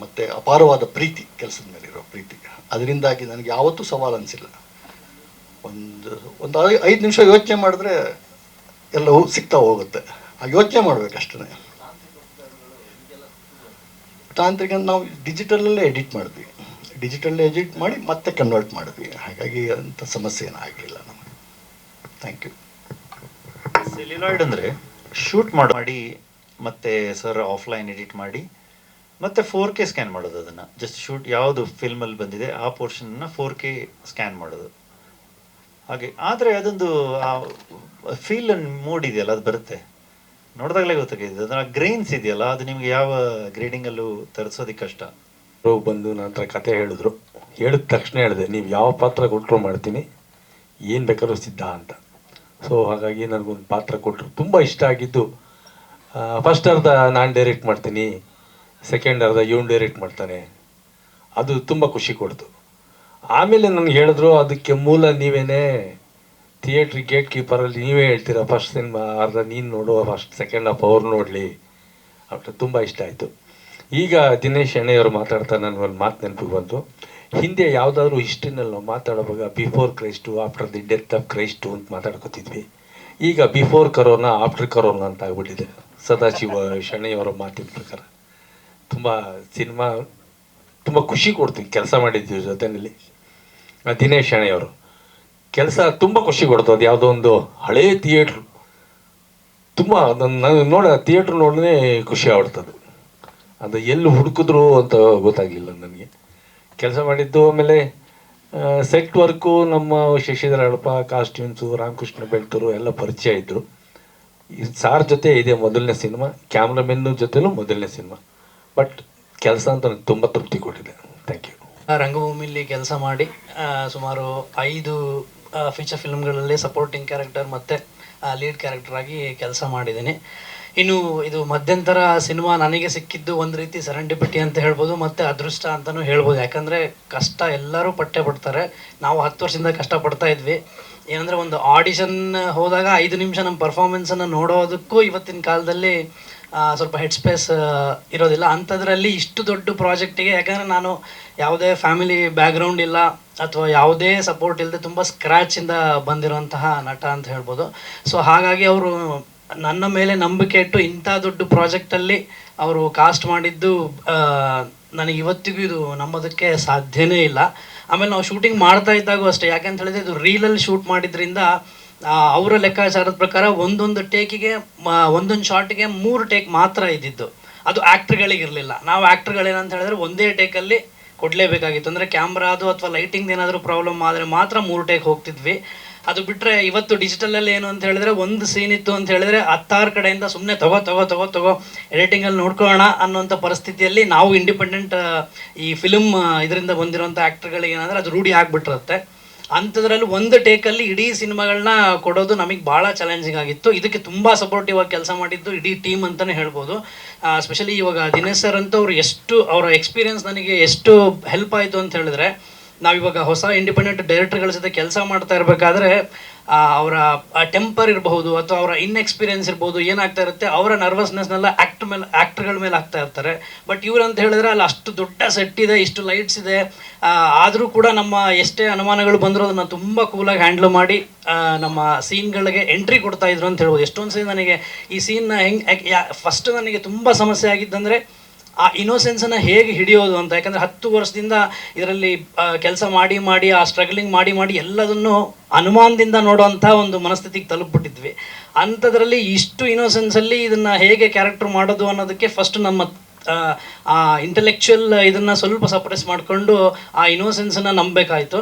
ಮತ್ತು ಅಪಾರವಾದ ಪ್ರೀತಿ, ಕೆಲಸದ ಮೇಲೆ ಇರೋ ಪ್ರೀತಿ. ಅದರಿಂದಾಗಿ ನನಗೆ ಯಾವತ್ತೂ ಸವಾಲು ಅನಿಸಿಲ್ಲ. ಒಂದು 5 ನಿಮಿಷ ಯೋಚನೆ ಮಾಡಿದ್ರೆ ಎಲ್ಲವೂ ಸಿಗ್ತಾ ಹೋಗುತ್ತೆ. ಆ ಯೋಚನೆ ಮಾಡಬೇಕಷ್ಟೇ. ತಾಂತ್ರಿಕ ನಾವು ಡಿಜಿಟಲಲ್ಲೇ ಎಡಿಟ್ ಮಾಡಿದ್ವಿ, ಡಿಜಿಟಲ್ಲೇ ಎಡಿಟ್ ಮಾಡಿ ಮತ್ತೆ ಕನ್ವರ್ಟ್ ಮಾಡಿದ್ವಿ. ಹಾಗಾಗಿ ಅಂಥ ಸಮಸ್ಯೆ ಏನೂ ಆಗಲಿಲ್ಲ ನಮಗೆ. Thank you. ಸೆಲ್ಯುಲಾಯ್ಡ್ ಅಂದರೆ ಶೂಟ್ ಮಾಡಿ ಮತ್ತೆ ಸರ್ ಆಫ್ಲೈನ್ ಎಡಿಟ್ ಮಾಡಿ ಮತ್ತೆ 4K ಸ್ಕ್ಯಾನ್ ಮಾಡೋದು. ಅದನ್ನು ಜಸ್ಟ್ ಶೂಟ್ ಯಾವುದು ಫಿಲ್ಮಲ್ಲಿ ಬಂದಿದೆ ಆ ಪೋರ್ಷನ್ನ 4K ಸ್ಕ್ಯಾನ್ ಮಾಡೋದು. ಹಾಗೆ ಆದರೆ ಅದೊಂದು ಫೀಲ್ ಅಂಡ್ ಮೂಡ್ ಇದೆಯಲ್ಲ, ಅದು ಬರುತ್ತೆ ನೋಡಿದಾಗಲೇ ಗೊತ್ತಾಗಿದೆ. ಅದರ ಗ್ರೈನ್ಸ್ ಇದೆಯಲ್ಲ, ಅದು ನಿಮಗೆ ಯಾವ ಗ್ರೇಡಿಂಗಲ್ಲೂ ತರಿಸೋದಕ್ಕೆ ಕಷ್ಟ. ಬಂದು ನನ್ನ ಹತ್ರ ಕತೆ ಹೇಳಿದ್ರು. ಹೇಳಿದ ತಕ್ಷಣ ಹೇಳಿದೆ, ನೀವು ಯಾವ ಪಾತ್ರ ಕೊಟ್ಟರು ಮಾಡ್ತೀನಿ, ಏನು ಬೇಕಾದ್ರೂ ಸಿದ್ಧ ಅಂತ. ಸೊ ಹಾಗಾಗಿ ನನಗೊಂದು ಪಾತ್ರ ಕೊಟ್ಟರು, ತುಂಬ ಇಷ್ಟ ಆಗಿದ್ದು. ಫಸ್ಟ್ ಅರ್ಧ ನಾನು ಡೈರೆಕ್ಟ್ ಮಾಡ್ತೀನಿ, ಸೆಕೆಂಡ್ ಅರ್ಧ ಇವನು ಡೈರೆಕ್ಟ್ ಮಾಡ್ತಾನೆ, ಅದು ತುಂಬ ಖುಷಿ ಕೊಡ್ತು. ಆಮೇಲೆ ನನಗೆ ಹೇಳಿದ್ರು, ಅದಕ್ಕೆ ಮೂಲ ನೀವೇನೇ, ಥಿಯೇಟ್ರಿ ಗೇಟ್ ಕೀಪರಲ್ಲಿ ನೀವೇ ಹೇಳ್ತೀರ, ಫಸ್ಟ್ ಸಿನಿಮಾ ಅರ್ಧ ನೀನು ನೋಡು, ಫಸ್ಟ್ ಸೆಕೆಂಡ್ ಹಾಫ್ ಅವ್ರು ನೋಡಲಿ ಅಂತ. ತುಂಬ ಇಷ್ಟ ಆಯಿತು. ಈಗ ದಿನೇಶ್ ಶೆಣೆಯವರು ಮಾತಾಡ್ತಾ ನನಗೊಂದು ಮಾತು ನೆನಪಿಗೆ ಬಂತು. ಹಿಂದೆ ಯಾವುದಾದ್ರೂ ಹಿಸ್ಟ್ರಿನಲ್ಲಿ ನಾವು ಮಾತಾಡುವಾಗ before Christ, after the death of Christ ಅಂತ ಮಾತಾಡ್ಕೊತಿದ್ವಿ. ಈಗ ಬಿಫೋರ್ ಕರೋನಾ, ಆಫ್ಟರ್ ಕರೋನಾ ಅಂತ ಆಗ್ಬಿಟ್ಟಿದೆ. ಸದಾಶಿವ ಶೆಣೆಯವರ ಮಾತಿನ ಪ್ರಕಾರ ತುಂಬ ಸಿನಿಮಾ ತುಂಬ ಖುಷಿ ಕೊಡ್ತೀವಿ ಕೆಲಸ ಮಾಡಿದ್ದೀವಿ ಜೊತೆಯಲ್ಲಿ. ದಿನೇಶ್ ಶೆಣೆಯವರು ಕೆಲಸ ತುಂಬ ಖುಷಿ ಕೊಡ್ತು. ಅದು ಯಾವುದೋ ಒಂದು ಹಳೇ ಥಿಯೇಟ್ರು, ತುಂಬ ಅದನ್ನು ಥಿಯೇಟ್ರ್ ನೋಡೇ ಖುಷಿ ಆಗ್ಬಿಡ್ತದೆ. ಅದು ಎಲ್ಲಿ ಹುಡುಕಿದ್ರು ಅಂತ ಗೊತ್ತಾಗಲಿಲ್ಲ ನನಗೆ ಕೆಲಸ ಮಾಡಿದ್ದು. ಆಮೇಲೆ ಸೆಟ್ ವರ್ಕು ನಮ್ಮ ಶಶಿಧರ ಅಳಪ, ಕಾಸ್ಟ್ಯೂಮ್ಸು, ರಾಮಕೃಷ್ಣ ಬೆಳ್ತೂರು ಎಲ್ಲ ಪರಿಚಯ ಇದ್ದರು. ಈ ಸಾರ್ ಜೊತೆ ಇದೆ ಮೊದಲನೇ ಸಿನಿಮಾ, ಕ್ಯಾಮ್ರಾಮೆನ್ ಜೊತೆಲೂ ಮೊದಲನೇ ಸಿನಿಮಾ. ಬಟ್ ಕೆಲಸ ಅಂತ ನನಗೆ ತುಂಬ ತೃಪ್ತಿ ಕೊಟ್ಟಿದೆ. Thank you. ರಂಗಭೂಮಿಲಿ ಕೆಲಸ ಮಾಡಿ ಸುಮಾರು 5 ಫೀಚರ್ ಫಿಲ್ಮ್ಗಳಲ್ಲಿ ಸಪೋರ್ಟಿಂಗ್ ಕ್ಯಾರೆಕ್ಟರ್ ಮತ್ತು ಲೀಡ್ ಕ್ಯಾರೆಕ್ಟರ್ ಆಗಿ ಕೆಲಸ ಮಾಡಿದ್ದೀನಿ. ಇನ್ನು ಇದು ಮಧ್ಯಂತರ ಸಿನಿಮಾ ನನಗೆ ಸಿಕ್ಕಿದ್ದು ಒಂದು ರೀತಿ ಸೆರೆಂಡಿಪಿಟಿ ಅಂತ ಹೇಳ್ಬೋದು, ಮತ್ತು ಅದೃಷ್ಟ ಅಂತಲೂ ಹೇಳ್ಬೋದು. ಯಾಕಂದರೆ ಕಷ್ಟ ಎಲ್ಲರೂ ಪಟ್ಟೆ ಪಡ್ತಾರೆ. ನಾವು 10 ವರ್ಷದಿಂದ ಕಷ್ಟಪಡ್ತಾ ಇದ್ವಿ. ಏನಂದರೆ ಒಂದು ಆಡಿಷನ್ ಹೋದಾಗ 5 ನಿಮಿಷ ನಮ್ಮ ಪರ್ಫಾರ್ಮೆನ್ಸನ್ನು ನೋಡೋದಕ್ಕೂ ಇವತ್ತಿನ ಕಾಲದಲ್ಲಿ ಸ್ವಲ್ಪ ಹೆಡ್ ಸ್ಪೇಸ್ ಇರೋದಿಲ್ಲ. ಅಂಥದ್ರಲ್ಲಿ ಇಷ್ಟು ದೊಡ್ಡ ಪ್ರಾಜೆಕ್ಟಿಗೆ, ಯಾಕಂದರೆ ನಾನು ಯಾವುದೇ ಫ್ಯಾಮಿಲಿ ಬ್ಯಾಕ್ಗ್ರೌಂಡ್ ಇಲ್ಲ ಅಥವಾ ಯಾವುದೇ ಸಪೋರ್ಟ್ ಇಲ್ಲದೆ ತುಂಬ ಸ್ಕ್ರ್ಯಾಚಿಂದ ಬಂದಿರೋಂತಹ ನಟ ಅಂತ ಹೇಳ್ಬೋದು. ಸೊ ಹಾಗಾಗಿ ಅವರು ನನ್ನ ಮೇಲೆ ನಂಬಿಕೆ ಇಟ್ಟು ಇಂಥ ದೊಡ್ಡ ಪ್ರಾಜೆಕ್ಟಲ್ಲಿ ಅವರು ಕಾಸ್ಟ್ ಮಾಡಿದ್ದು ನನಗೆ ಇವತ್ತಿಗೂ ಇದು ನಂಬೋದಕ್ಕೆ ಸಾಧ್ಯನೇ ಇಲ್ಲ. ಆಮೇಲೆ ನಾವು ಶೂಟಿಂಗ್ ಮಾಡ್ತಾ ಇದ್ದಾಗೂ ಅಷ್ಟೇ, ಯಾಕೆಂತ ಹೇಳಿದ್ರೆ ಇದು ರೀಲಲ್ಲಿ ಶೂಟ್ ಮಾಡಿದ್ರಿಂದ ಅವರ ಲೆಕ್ಕಾಚಾರದ ಪ್ರಕಾರ ಒಂದೊಂದು ಟೇಕಿಗೆ, ಒಂದೊಂದು ಶಾರ್ಟಿಗೆ 3 ಟೇಕ್ ಮಾತ್ರ ಇದ್ದಿದ್ದು. ಅದು ಆ್ಯಕ್ಟ್ರ್ಗಳಿಗಿರಲಿಲ್ಲ. ನಾವು ಆ್ಯಕ್ಟ್ರ್ಗಳೇನಂತ ಹೇಳಿದ್ರೆ ಒಂದೇ ಟೇಕಲ್ಲಿ ಕೊಡಲೇಬೇಕಾಗಿತ್ತು. ಅಂದರೆ ಕ್ಯಾಮ್ರಾದು ಅಥವಾ ಲೈಟಿಂಗ್ ಏನಾದರೂ ಪ್ರಾಬ್ಲಮ್ ಆದರೆ ಮಾತ್ರ 3 ಟೇಕ್ ಹೋಗ್ತಿದ್ವಿ. ಅದು ಬಿಟ್ಟರೆ ಇವತ್ತು ಡಿಜಿಟಲಲ್ಲಿ ಏನು ಅಂತ ಹೇಳಿದ್ರೆ, ಒಂದು ಸೀನ್ ಇತ್ತು ಅಂತ ಹೇಳಿದ್ರೆ 16 ಕಡೆಯಿಂದ ಸುಮ್ಮನೆ ತಗೋ ಎಡಿಟಿಂಗಲ್ಲಿ ನೋಡ್ಕೊಳ್ಳೋಣ ಅನ್ನೋಂಥ ಪರಿಸ್ಥಿತಿಯಲ್ಲಿ ನಾವು ಇಂಡಿಪೆಂಡೆಂಟ್ ಈ ಫಿಲ್ಮ್ ಇದರಿಂದ ಬಂದಿರೋಂಥ ಆ್ಯಕ್ಟ್ರ್ಗಳಿಗೆ ಏನಂದರೆ ಅದು ರೂಢಿ ಆಗಿಬಿಟ್ಟಿರುತ್ತೆ. ಅಂಥದ್ರಲ್ಲಿ ಒಂದು ಟೇಕಲ್ಲಿ ಇಡೀ ಸಿನಿಮಾಗಳನ್ನ ಕೊಡೋದು ನಮಗೆ ಭಾಳ ಚಾಲೆಂಜಿಂಗ್ ಆಗಿತ್ತು. ಇದಕ್ಕೆ ತುಂಬ ಸಪೋರ್ಟಿವ್ ಆಗಿ ಕೆಲಸ ಮಾಡಿದ್ದು ಇಡೀ ಟೀಮ್ ಅಂತಲೇ ಹೇಳ್ಬೋದು. ಸ್ಪೆಷಲಿ ಇವಾಗ ದಿನೇಶ್ ಸರ್ ಅಂತೂ ಅವರ ಎಕ್ಸ್ಪೀರಿಯನ್ಸ್ ನನಗೆ ಎಷ್ಟು ಹೆಲ್ಪ್ ಆಯಿತು ಅಂತ ಹೇಳಿದ್ರೆ, ನಾವಿವಾಗ ಹೊಸ ಇಂಡಿಪೆಂಡೆಂಟ್ ಡೈರೆಕ್ಟರ್ಗಳ ಜೊತೆ ಕೆಲಸ ಮಾಡ್ತಾ ಇರಬೇಕಾದ್ರೆ ಅವರ ಟೆಂಪರ್ ಇರಬಹುದು ಅಥವಾ ಅವರ ಇನ್ಎಕ್ಸ್ಪೀರಿಯನ್ಸ್ ಇರ್ಬೋದು, ಏನಾಗ್ತಾ ಇರುತ್ತೆ ಅವರ ನರ್ವಸ್ನೆಸ್ನೆಲ್ಲ ಆ್ಯಕ್ಟ್ರ್ಗಳ ಮೇಲೆ ಆಗ್ತಾ ಇರ್ತಾರೆ. ಬಟ್ ಇವ್ರು ಅಂತ ಹೇಳಿದ್ರೆ ಅಲ್ಲಿ ಅಷ್ಟು ದೊಡ್ಡ ಸೆಟ್ ಇದೆ, ಇಷ್ಟು ಲೈಟ್ಸ್ ಇದೆ, ಆದರೂ ಕೂಡ ನಮ್ಮ ಎಷ್ಟೇ ಅನುಮಾನಗಳು ಬಂದರೂ ಅದನ್ನು ತುಂಬ ಕೂಲಾಗಿ ಹ್ಯಾಂಡ್ಲ್ ಮಾಡಿ ನಮ್ಮ ಸೀನ್ಗಳಿಗೆ ಎಂಟ್ರಿ ಕೊಡ್ತಾ ಇದ್ರು ಅಂತ ಹೇಳ್ಬೋದು. ಎಷ್ಟೊಂದು ಸೀನ್ ನನಗೆ ಈ ಸೀನ್ನ ಫಸ್ಟ್ ನನಗೆ ತುಂಬ ಸಮಸ್ಯೆ ಆಗಿದ್ದಂದರೆ ಆ ಇನ್ನೋಸೆನ್ಸನ್ನು ಹೇಗೆ ಹಿಡಿಯೋದು ಅಂತ. ಯಾಕಂದರೆ 10 ವರ್ಷದಿಂದ ಇದರಲ್ಲಿ ಕೆಲಸ ಮಾಡಿ ಆ ಸ್ಟ್ರಗ್ಲಿಂಗ್ ಮಾಡಿ ಎಲ್ಲದನ್ನು ಅನುಮಾನದಿಂದ ನೋಡೋವಂಥ ಒಂದು ಮನಸ್ಥಿತಿಗೆ ತಲುಪಿಬಿಟ್ಟಿದ್ವಿ. ಅಂಥದ್ರಲ್ಲಿ ಇಷ್ಟು ಇನ್ನೋಸೆನ್ಸಲ್ಲಿ ಇದನ್ನು ಹೇಗೆ ಕ್ಯಾರೆಕ್ಟರ್ ಮಾಡೋದು ಅನ್ನೋದಕ್ಕೆ ಫಸ್ಟ್ ನಮ್ಮ ಆ ಇಂಟೆಲೆಕ್ಚುಯಲ್ ಇದನ್ನು ಸ್ವಲ್ಪ ಸಪ್ರೆಸ್ ಮಾಡಿಕೊಂಡು ಆ ಇನ್ನೋಸೆನ್ಸನ್ನು ನಂಬಬೇಕಾಯಿತು.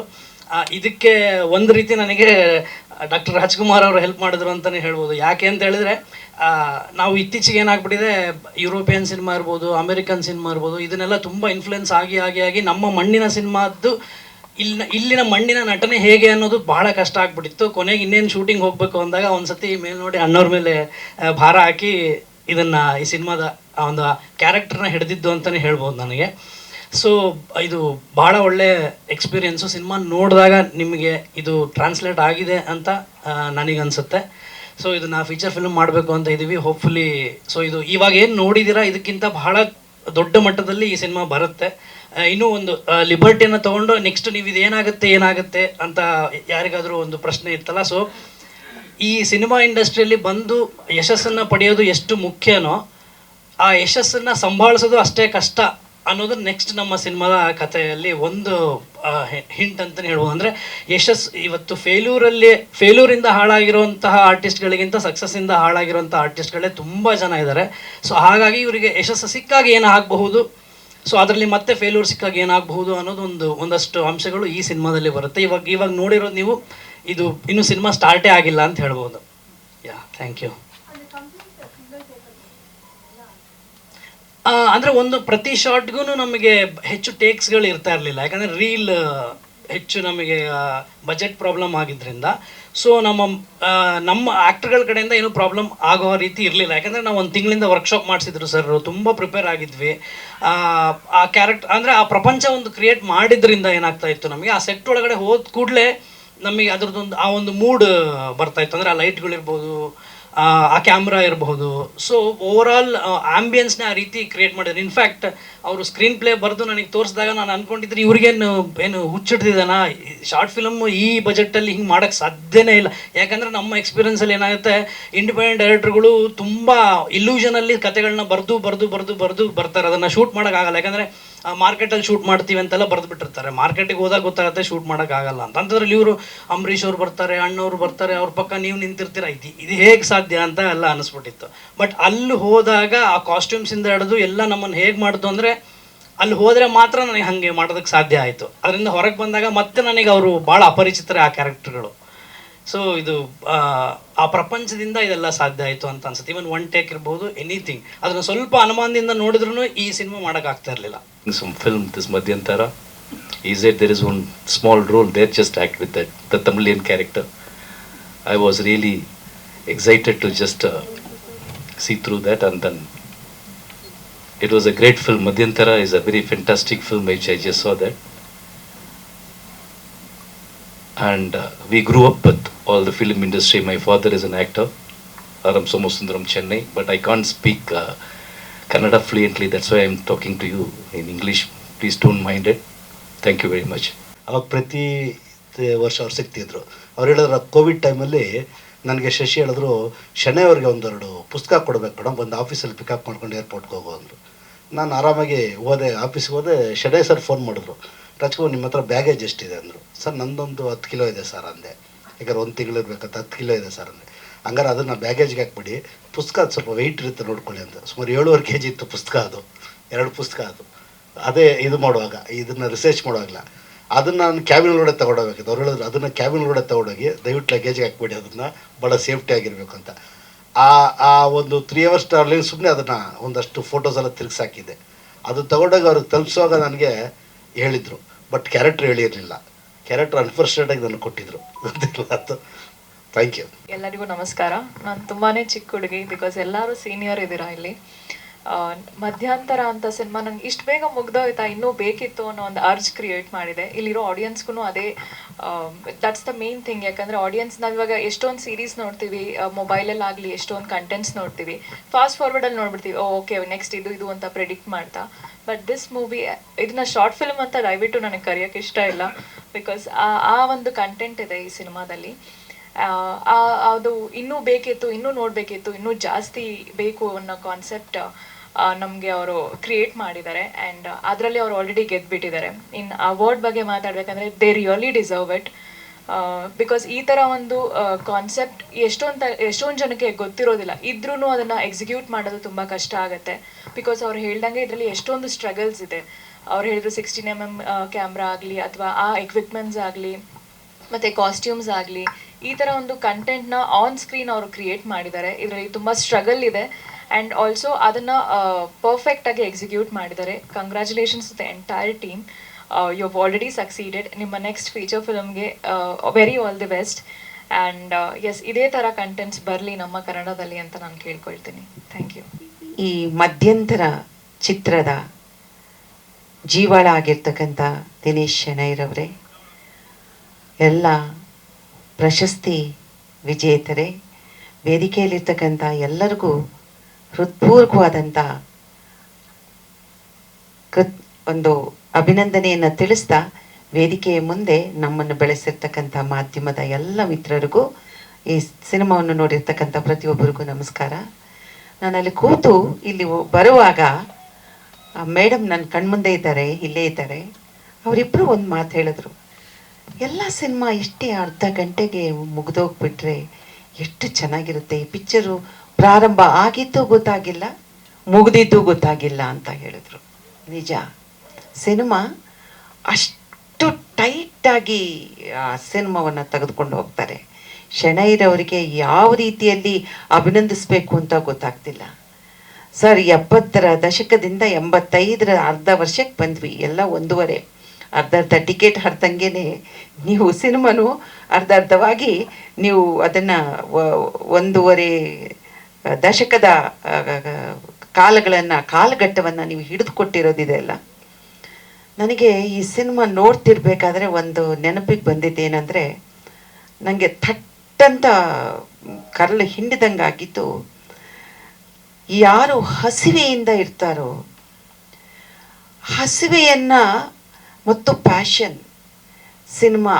ಇದಕ್ಕೆ ಒಂದು ರೀತಿ ನನಗೆ ಡಾಕ್ಟರ್ ರಾಜ್ಕುಮಾರ್ ಅವರು ಹೆಲ್ಪ್ ಮಾಡಿದ್ರು ಅಂತಲೇ ಹೇಳ್ಬೋದು. ಯಾಕೆ ಅಂತ ಹೇಳಿದರೆ, ನಾವು ಇತ್ತೀಚೆಗೆ ಏನಾಗ್ಬಿಟ್ಟಿದೆ, ಯುರೋಪಿಯನ್ ಸಿನಿಮಾ ಇರ್ಬೋದು, ಅಮೆರಿಕನ್ ಸಿನಿಮಾ ಇರ್ಬೋದು, ಇದನ್ನೆಲ್ಲ ತುಂಬ ಇನ್ಫ್ಲುಯೆನ್ಸ್ ಆಗಿ ನಮ್ಮ ಮಣ್ಣಿನ ಸಿನಿಮಾದ್ದು ಇಲ್ಲಿನ ಮಣ್ಣಿನ ನಟನೆ ಹೇಗೆ ಅನ್ನೋದು ಬಹಳ ಕಷ್ಟ ಆಗ್ಬಿಟ್ಟಿತ್ತು. ಕೊನೆಗೆ ಇನ್ನೇನು ಶೂಟಿಂಗ್ ಹೋಗಬೇಕು ಅಂದಾಗ ಒಂದು ಸತಿ ಮೇಲೆ ನೋಡಿ ಅಣ್ಣವ್ರ ಮೇಲೆ ಭಾರ ಹಾಕಿ ಇದನ್ನು ಈ ಸಿನಿಮಾದ ಒಂದು ಕ್ಯಾರೆಕ್ಟರ್ನ ಹಿಡಿದಿದ್ದು ಅಂತಲೇ ಹೇಳ್ಬೋದು ನನಗೆ. ಸೊ ಇದು ಭಾಳ ಒಳ್ಳೆ ಎಕ್ಸ್ಪೀರಿಯೆನ್ಸು. ಸಿನಿಮಾ ನೋಡಿದಾಗ ನಿಮಗೆ ಇದು ಟ್ರಾನ್ಸ್ಲೇಟ್ ಆಗಿದೆ ಅಂತ ನನಗನ್ಸುತ್ತೆ. ಸೊ ಇದನ್ನು ಫೀಚರ್ ಫಿಲ್ಮ್ ಮಾಡಬೇಕು ಅಂತ ಇದ್ದೀವಿ, ಹೋಪ್ಫುಲಿ. ಸೊ ಇದು ಇವಾಗ ಏನು ನೋಡಿದ್ದೀರಾ ಇದಕ್ಕಿಂತ ಬಹಳ ದೊಡ್ಡ ಮಟ್ಟದಲ್ಲಿ ಈ ಸಿನಿಮಾ ಬರುತ್ತೆ. ಇನ್ನೂ ಒಂದು ಲಿಬರ್ಟಿಯನ್ನು ತೊಗೊಂಡು ನೆಕ್ಸ್ಟ್ ನೀವು ಇದು ಏನಾಗುತ್ತೆ ಅಂತ ಯಾರಿಗಾದರೂ ಒಂದು ಪ್ರಶ್ನೆ ಇತ್ತಲ್ಲ. ಸೊ ಈ ಸಿನಿಮಾ ಇಂಡಸ್ಟ್ರಿಯಲ್ಲಿ ಬಂದು ಯಶಸ್ಸನ್ನು ಪಡೆಯೋದು ಎಷ್ಟು ಮುಖ್ಯನೋ ಆ ಯಶಸ್ಸನ್ನು ಸಂಭಾಳಿಸೋದು ಅಷ್ಟೇ ಕಷ್ಟ ಅನ್ನೋದು ನೆಕ್ಸ್ಟ್ ನಮ್ಮ ಸಿನಿಮಾದ ಕಥೆಯಲ್ಲಿ ಒಂದು ಹಿಂಟ್ ಅಂತಲೇ ಹೇಳ್ಬೋದು. ಅಂದರೆ ಇವತ್ತು ಫೇಲ್ಯೂರಿಂದ ಹಾಳಾಗಿರುವಂತಹ ಆರ್ಟಿಸ್ಟ್ಗಳಿಗಿಂತ ಸಕ್ಸಸ್ಸಿಂದ ಹಾಳಾಗಿರುವಂಥ ಆರ್ಟಿಸ್ಟ್ಗಳೇ ತುಂಬ ಜನ ಇದ್ದಾರೆ. ಸೊ ಹಾಗಾಗಿ ಇವರಿಗೆ ಯಶಸ್ಸು ಸಿಕ್ಕಾಗ ಏನಾಗಬಹುದು, ಸೊ ಅದರಲ್ಲಿ ಮತ್ತೆ ಫೇಲ್ಯೂರ್ ಸಿಕ್ಕಾಗ ಏನಾಗಬಹುದು ಅನ್ನೋದು ಒಂದಷ್ಟು ಅಂಶಗಳು ಈ ಸಿನಿಮಾದಲ್ಲಿ ಬರುತ್ತೆ. ಇವಾಗ ನೋಡಿರೋದು ನೀವು, ಇದು ಇನ್ನೂ ಸಿನಿಮಾ ಸ್ಟಾರ್ಟೇ ಆಗಿಲ್ಲ ಅಂತ ಹೇಳ್ಬೋದು. Thank you. ಅಂದರೆ ಪ್ರತಿ ಶಾರ್ಟ್ಗೂ ನಮಗೆ ಹೆಚ್ಚು ಟೇಕ್ಸ್ಗಳು ಇರ್ತಾ ಇರಲಿಲ್ಲ, ಯಾಕಂದರೆ ರೀಲ್ ಹೆಚ್ಚು ನಮಗೆ ಬಜೆಟ್ ಪ್ರಾಬ್ಲಮ್ ಆಗಿದ್ದರಿಂದ. ಸೊ ನಮ್ಮ ಆ್ಯಕ್ಟರ್ಗಳ ಕಡೆಯಿಂದ ಏನೂ ಪ್ರಾಬ್ಲಮ್ ಆಗೋ ರೀತಿ ಇರಲಿಲ್ಲ, ಯಾಕಂದರೆ ನಾವು 1 ತಿಂಗಳಿಂದ ವರ್ಕ್ಶಾಪ್ ಮಾಡಿಸಿದ್ರು ಸರ್, ತುಂಬ ಪ್ರಿಪೇರ್ ಆಗಿದ್ವಿ. ಆ ಕ್ಯಾರೆಕ್ಟರ್ ಅಂದರೆ ಆ ಪ್ರಪಂಚ ಒಂದು ಕ್ರಿಯೇಟ್ ಮಾಡಿದ್ರಿಂದ ಏನಾಗ್ತಾ ಇತ್ತು, ನಮಗೆ ಆ ಸೆಟ್ ಒಳಗಡೆ ಹೋದ ಕೂಡಲೇ ನಮಗೆ ಅದರದ್ದೊಂದು ಒಂದು ಮೂಡ್ ಬರ್ತಾಯಿತ್ತು. ಅಂದರೆ ಆ ಲೈಟ್ಗಳಿರ್ಬೋದು, ಆ ಕ್ಯಾಮ್ರಾ ಇರಬಹುದು. ಸೊ ಓವರಾಲ್ ಆ್ಯಂಬಿಯನ್ಸ್ನ ಆ ರೀತಿ ಕ್ರಿಯೇಟ್ ಮಾಡಿದ್ರು. ಇನ್ಫ್ಯಾಕ್ಟ್ ಅವರು ಸ್ಕ್ರೀನ್ ಪ್ಲೇ ಬರೆದು ನನಗೆ ತೋರಿಸಿದಾಗ ನಾನು ಅಂದ್ಕೊಂಡಿದ್ರೆ ಏನು ಹುಚ್ಚಿಡ್ದಿದ್ದಾನ, ಶಾರ್ಟ್ ಫಿಲಮ್ ಈ ಬಜೆಟಲ್ಲಿ ಹಿಂಗೆ ಮಾಡೋಕ್ಕೆ ಸಾಧ್ಯನೇ ಇಲ್ಲ. ಯಾಕಂದರೆ ನಮ್ಮ ಎಕ್ಸ್ಪೀರಿಯನ್ಸಲ್ಲಿ ಏನಾಗುತ್ತೆ, ಇಂಡಿಪೆಂಡೆಂಟ್ ಡೈರೆಕ್ಟರ್ಗಳು ತುಂಬ ಇಲ್ಯೂಷನಲ್ಲಿ ಕತೆಗಳನ್ನ ಬರೆದು ಬರ್ತಾರೆ, ಅದನ್ನು ಶೂಟ್ ಮಾಡೋಕ್ಕಾಗಲ್ಲ. ಯಾಕಂದರೆ ಮಾರ್ಕೆಟಲ್ಲಿ ಶೂಟ್ ಮಾಡ್ತೀವಿ ಅಂತೆಲ್ಲ ಬರೆದು ಬಿಟ್ಟಿರ್ತಾರೆ, ಮಾರ್ಕೆಟಿಗೆ ಹೋದಾಗ ಗೊತ್ತಾಗುತ್ತೆ ಶೂಟ್ ಮಾಡೋಕ್ಕಾಗಲ್ಲ ಅಂತ. ಅಂಥದ್ರಲ್ಲಿ ಇವರು ಅಂಬರೀಷ್ ಅವ್ರು ಬರ್ತಾರೆ, ಅಣ್ಣವ್ರು ಬರ್ತಾರೆ, ಅವ್ರ ಪಕ್ಕ ನೀವು ನಿಂತಿರ್ತೀರ, ಇದು ಹೇಗೆ ಸಾಧ್ಯ ಅಂತ ಎಲ್ಲ ಅನಿಸ್ಬಿಟ್ಟಿತ್ತು. ಬಟ್ ಅಲ್ಲಿ ಹೋದಾಗ ಆ ಕಾಸ್ಟ್ಯೂಮ್ಸಿಂದ ಹಿಡಿದು ಎಲ್ಲ ನಮ್ಮನ್ನು ಹೇಗೆ ಮಾಡಿದ್ದು ಅಂದರೆ, ಅಲ್ಲಿ ಹೋದರೆ ಮಾತ್ರ ನನಗೆ ಹಾಗೆ ಮಾಡೋದಕ್ಕೆ ಸಾಧ್ಯ ಆಯಿತು. ಅದರಿಂದ ಹೊರಗೆ ಬಂದಾಗ ಮತ್ತೆ ನನಗೆ ಅವರು ಭಾಳ ಅಪರಿಚಿತರೇ ಆ ಕ್ಯಾರೆಕ್ಟರ್ಗಳು. ಸೊ ಇದು ಆ ಪ್ರಪಂಚದಿಂದ ಇದೆಲ್ಲ ಸಾಧ್ಯ ಆಯಿತು ಅಂತ ಅನ್ಸುತ್ತೆ. ಇವನ್ 1 ಟೇಕ್ ಇರ್ಬೋದು, ಎನಿಥಿಂಗ್, ಅದನ್ನು ಸ್ವಲ್ಪ ಅನುಮಾನದಿಂದ ನೋಡಿದ್ರೂ ಈ ಸಿನಿಮಾ ಮಾಡೋಕ್ಕಾಗ್ತಾ ಇರಲಿಲ್ಲ. Some film, this Madhyantara, he said there is one small role there, just act with that, the Tamilian character. I was really excited to just see through that, and then it was a great film. Madhyantara is a very fantastic film which I just saw that. And we grew up with all the film industry. My father is an actor, Aram Somasundaram, Chennai, but I can't speak Kannada fluently, that's why I'm talking to you in English. Please don't mind it. Thank you very much. ಅವಾಗ ಪ್ರತಿ ವರ್ಷ ಅವ್ರು ಸಿಗ್ತಿದ್ರು. ಅವ್ರು ಹೇಳಿದ್ರು ಕೋವಿಡ್ ಟೈಮಲ್ಲಿ ನನಗೆ ಶಶಿ ಹೇಳಿದ್ರು, ಶನೈ ಅವ್ರಿಗೆ 1-2 ಪುಸ್ತಕ ಕೊಡಬೇಕು ಮೇಡಮ್, ಒಂದು ಆಫೀಸಲ್ಲಿ ಪಿಕಪ್ ಮಾಡ್ಕೊಂಡು ಏರ್ಪೋರ್ಟ್ಗೆ ಹೋಗೋ ಅಂದರು. ನಾನು ಆರಾಮಾಗಿ ಆಫೀಸ್ಗೆ ಹೋದೆ. ಶನೈ ಸರ್ ಫೋನ್ ಮಾಡಿದ್ರು, ರಾಜ್ಕುಮಾರ್ ನಿಮ್ಮ ಹತ್ರ ಬ್ಯಾಗೇಜ್ ಎಷ್ಟಿದೆ ಅಂದರು. ಸರ್ ನಂದೊಂದು 10 ಕಿಲೋ ಇದೆ ಸರ್ ಅಂದೆ. ಯಾಕಂದ್ರೆ 1 ತಿಂಗಳು ಇರಬೇಕಂತ 10 ಕಿಲೋ ಇದೆ ಸರ್ ಅಂದೆ. ಹಂಗಾರೆ ಅದನ್ನು ಬ್ಯಾಗೇಜ್ಗೆ ಹಾಕ್ಬಿಡಿ, ಪುಸ್ತಕ ಅದು ಸ್ವಲ್ಪ ವೆಯ್ಟ್ ಇರುತ್ತೆ ನೋಡ್ಕೊಳ್ಳಿ ಅಂತ. ಸುಮಾರು 7.5 kg ಇತ್ತು ಪುಸ್ತಕ, ಅದು 2 ಪುಸ್ತಕ. ಅದು ಅದೇ ಇದು ಮಾಡುವಾಗ, ಇದನ್ನು ರಿಸರ್ಚ್ ಮಾಡುವಾಗಲ ಅದನ್ನು ನಾನು ಕ್ಯಾಬಿನ್ ಒಳಗಡೆ ತೊಗೊಂಡೋಗ್ಬೇಕಿತ್ತು. ಅವ್ರು ಹೇಳಿದ್ರು ಅದನ್ನು ಕ್ಯಾಬಿನ್ ಒಳಗಡೆ ತೊಗೊಂಡೋಗಿ ದಯವಿಟ್ಟು ಲಗೇಜ್ಗೆ ಹಾಕ್ಬಿಡಿ, ಅದನ್ನು ಭಾಳ ಸೇಫ್ಟಿ ಆಗಿರಬೇಕು ಅಂತ. ಆ ಒಂದು 3 hours ಟ್ರಾವೆಲಿಂಗ್ ಸುಮ್ಮನೆ ಅದನ್ನು ಒಂದಷ್ಟು ಫೋಟೋಸ್ ಎಲ್ಲ ತಿರುಗಿಸಾಕಿದ್ದೆ. ಅದು ತೊಗೊಂಡೋಗಿ ಅವ್ರಿಗೆ ತಲುಪಿಸುವಾಗ ನನಗೆ ಹೇಳಿದರು, ಬಟ್ ಕ್ಯಾರೆಕ್ಟರ್ ಹೇಳಿರಲಿಲ್ಲ. ಕ್ಯಾರೆಕ್ಟರ್ ಅನ್ಫಾರ್ಚುನೇಟಾಗಿ ನನಗೆ ಕೊಟ್ಟಿದ್ರು, ಗೊತ್ತಿಲ್ಲ ಅದು. Thank you. ಎಲ್ಲರಿಗೂ ನಮಸ್ಕಾರ. ನಾನು ತುಂಬಾ ಚಿಕ್ಕ ಹುಡುಗಿ, ಬಿಕಾಸ್ ಎಲ್ಲರೂ ಸೀನಿಯರ್ ಇದ್ದೀರಾ ಇಲ್ಲಿ. ಮಧ್ಯಂತರ ಅಂತ ಸಿನಿಮಾ ನಂಗೆ ಇಷ್ಟು ಬೇಗ ಮುಗ್ದೋಯ್ತಾ, ಇನ್ನೂ ಬೇಕಿತ್ತು ಅನ್ನೋ ಒಂದು ಅರ್ಜ್ ಕ್ರಿಯೇಟ್ ಮಾಡಿದೆ. ಇಲ್ಲಿರೋ ಆಡಿಯನ್ಸ್ಗೂ ಅದೇ, ದಟ್ಸ್ ದ ಮೇನ್ ಥಿಂಗ್. ಯಾಕಂದರೆ ಆಡಿಯನ್ಸ್ ನಾವಿವಾಗ ಎಷ್ಟೊಂದು ಸೀರೀಸ್ ನೋಡ್ತೀವಿ, ಮೊಬೈಲಲ್ಲಾಗಲಿ ಎಷ್ಟೊಂದು ಕಂಟೆಂಟ್ಸ್ ನೋಡ್ತೀವಿ, ಫಾಸ್ಟ್ ಫಾರ್ವರ್ಡಲ್ಲಿ ನೋಡ್ಬಿಡ್ತೀವಿ, ಓಕೆ ನೆಕ್ಸ್ಟ್ ಇದು ಅಂತ ಪ್ರೆಡಿಕ್ಟ್ ಮಾಡ್ತಾ. ಬಟ್ ದಿಸ್ ಮೂವಿ, ಇದನ್ನ ಶಾರ್ಟ್ ಫಿಲ್ಮ್ ಅಂತ ದಯವಿಟ್ಟು ನನಗೆ ಕರೆಯೋಕ್ಕೆ ಇಷ್ಟ ಇಲ್ಲ, ಬಿಕಾಸ್ ಆ ಒಂದು ಕಂಟೆಂಟ್ ಇದೆ ಈ ಸಿನಿಮಾದಲ್ಲಿ. ಅದು ಇನ್ನೂ ಬೇಕಿತ್ತು, ಇನ್ನೂ ನೋಡಬೇಕಿತ್ತು, ಇನ್ನೂ ಜಾಸ್ತಿ ಬೇಕು ಅನ್ನೋ ಕಾನ್ಸೆಪ್ಟ್ ನಮಗೆ ಅವರು ಕ್ರಿಯೇಟ್ ಮಾಡಿದ್ದಾರೆ. ಆ್ಯಂಡ್ ಅದರಲ್ಲಿ ಅವ್ರು ಆಲ್ರೆಡಿ ಗೆದ್ದುಬಿಟ್ಟಿದ್ದಾರೆ. ಇನ್ನು ಅವಾರ್ಡ್ ಬಗ್ಗೆ ಮಾತಾಡಬೇಕಂದ್ರೆ they really deserve it. Because ಈ ಥರ ಒಂದು ಕಾನ್ಸೆಪ್ಟ್ ಎಷ್ಟೊಂದು ಜನಕ್ಕೆ ಗೊತ್ತಿರೋದಿಲ್ಲ, ಇದ್ರೂ ಅದನ್ನು ಎಕ್ಸಿಕ್ಯೂಟ್ ಮಾಡೋದು ತುಂಬ ಕಷ್ಟ ಆಗುತ್ತೆ. ಬಿಕಾಸ್ ಅವ್ರು ಹೇಳ್ದಂಗೆ ಇದರಲ್ಲಿ ಎಷ್ಟೊಂದು ಸ್ಟ್ರಗಲ್ಸ್ ಇದೆ. ಅವ್ರು ಹೇಳಿದ್ರು 16mm ಕ್ಯಾಮ್ರಾ ಆಗಲಿ, ಅಥವಾ ಆ ಎಕ್ವಿಪ್ಮೆಂಟ್ಸ್ ಆಗಲಿ, ಮತ್ತು ಕಾಸ್ಟ್ಯೂಮ್ಸ್ ಆಗಲಿ, ಈ ಥರ ಒಂದು ಕಂಟೆಂಟ್ನ ಆನ್ ಸ್ಕ್ರೀನ್ ಅವರು ಕ್ರಿಯೇಟ್ ಮಾಡಿದ್ದಾರೆ. ಇದರಲ್ಲಿ ತುಂಬ ಸ್ಟ್ರಗಲ್ ಇದೆ, ಆ್ಯಂಡ್ ಆಲ್ಸೋ ಅದನ್ನು ಪರ್ಫೆಕ್ಟಾಗಿ ಎಕ್ಸಿಕ್ಯೂಟ್ ಮಾಡಿದ್ದಾರೆ. Congratulations to the entire team. You have already succeeded. ನಿಮ್ಮ ನೆಕ್ಸ್ಟ್ ಫೀಚರ್ ಫಿಲಮ್ಗೆ very all the best. And yes, ಇದೇ ಥರ ಕಂಟೆಂಟ್ಸ್ ಬರಲಿ ನಮ್ಮ ಕನ್ನಡದಲ್ಲಿ ಅಂತ ನಾನು ಕೇಳ್ಕೊಳ್ತೀನಿ. Thank you. ಈ ಮಧ್ಯಂತರ ಚಿತ್ರದ ಜೀವಾಳ ಆಗಿರ್ತಕ್ಕಂಥ ದಿನೇಶ್ ಶೆಣೈರವರೇ, ಎಲ್ಲ ಪ್ರಶಸ್ತಿ ವಿಜೇತರೇ, ವೇದಿಕೆಯಲ್ಲಿರ್ತಕ್ಕಂಥ ಎಲ್ಲರಿಗೂ ಹೃತ್ಪೂರ್ವಕವಾದಂಥ ಒಂದು ಅಭಿನಂದನೆಯನ್ನು ತಿಳಿಸ್ತಾ, ವೇದಿಕೆಯ ಮುಂದೆ ನಮ್ಮನ್ನು ಬೆಳೆಸಿರ್ತಕ್ಕಂಥ ಮಾಧ್ಯಮದ ಎಲ್ಲ ಮಿತ್ರರಿಗೂ, ಈ ಸಿನಿಮಾವನ್ನು ನೋಡಿರ್ತಕ್ಕಂಥ ಪ್ರತಿಯೊಬ್ಬರಿಗೂ ನಮಸ್ಕಾರ. ನಾನಲ್ಲಿ ಕೂತು ಇಲ್ಲಿ ಬರುವಾಗ ಮೇಡಮ್ ನನ್ನ ಕಣ್ಮುಂದೆ ಇದ್ದಾರೆ, ಇಲ್ಲೇ ಇದ್ದಾರೆ. ಅವರಿಬ್ಬರು ಒಂದು ಮಾತು ಹೇಳಿದ್ರು, ಎಲ್ಲ ಸಿನಿಮಾ ಇಷ್ಟೇ ಅರ್ಧ ಗಂಟೆಗೆ ಮುಗಿದೋಗ್ಬಿಟ್ರೆ ಎಷ್ಟು ಚೆನ್ನಾಗಿರುತ್ತೆ, ಈ ಪಿಕ್ಚರು ಪ್ರಾರಂಭ ಆಗಿದ್ದು ಗೊತ್ತಾಗಿಲ್ಲ, ಮುಗಿದಿದ್ದು ಗೊತ್ತಾಗಿಲ್ಲ ಅಂತ ಹೇಳಿದ್ರು. ನಿಜ, ಸಿನಿಮಾ ಅಷ್ಟು ಟೈಟಾಗಿ ಆ ಸಿನಿಮಾವನ್ನು ತೆಗೆದುಕೊಂಡು ಹೋಗ್ತಾರೆ. ಶೆಣೈರವರಿಗೆ ಯಾವ ರೀತಿಯಲ್ಲಿ ಅಭಿನಂದಿಸಬೇಕು ಅಂತ ಗೊತ್ತಾಗ್ತಿಲ್ಲ ಸರ್. 70ರ ದಶಕದಿಂದ 85ರ ಅರ್ಧ ವರ್ಷಕ್ಕೆ ಬಂದ್ವಿ, ಎಲ್ಲ ಒಂದೂವರೆ ಅರ್ಧ ಟಿಕೆಟ್ ಹರಿದಂಗೆನೆ ನೀವು ಸಿನಿಮಾನು ಅರ್ಧವಾಗಿ ನೀವು ಅದನ್ನು ಒಂದೂವರೆ ದಶಕದ ಕಾಲಘಟ್ಟವನ್ನು ನೀವು ಹಿಡಿದು ಕೊಟ್ಟಿರೋದಿದೆಯಲ್ಲ. ನನಗೆ ಈ ಸಿನಿಮಾ ನೋಡ್ತಿರ್ಬೇಕಾದ್ರೆ ಒಂದು ನೆನಪಿಗೆ ಬಂದಿದ್ದೇನೆಂದರೆ, ನನಗೆ ಥಟ್ಟಂತ ಕರಳು ಹಿಂಡಿದಂಗೆ ಆಗಿತ್ತು. ಯಾರು ಹಸಿವೆಯಿಂದ ಇರ್ತಾರೋ, ಹಸಿವೆಯನ್ನು ಮತ್ತು ಪ್ಯಾಷನ್ ಸಿನಿಮಾ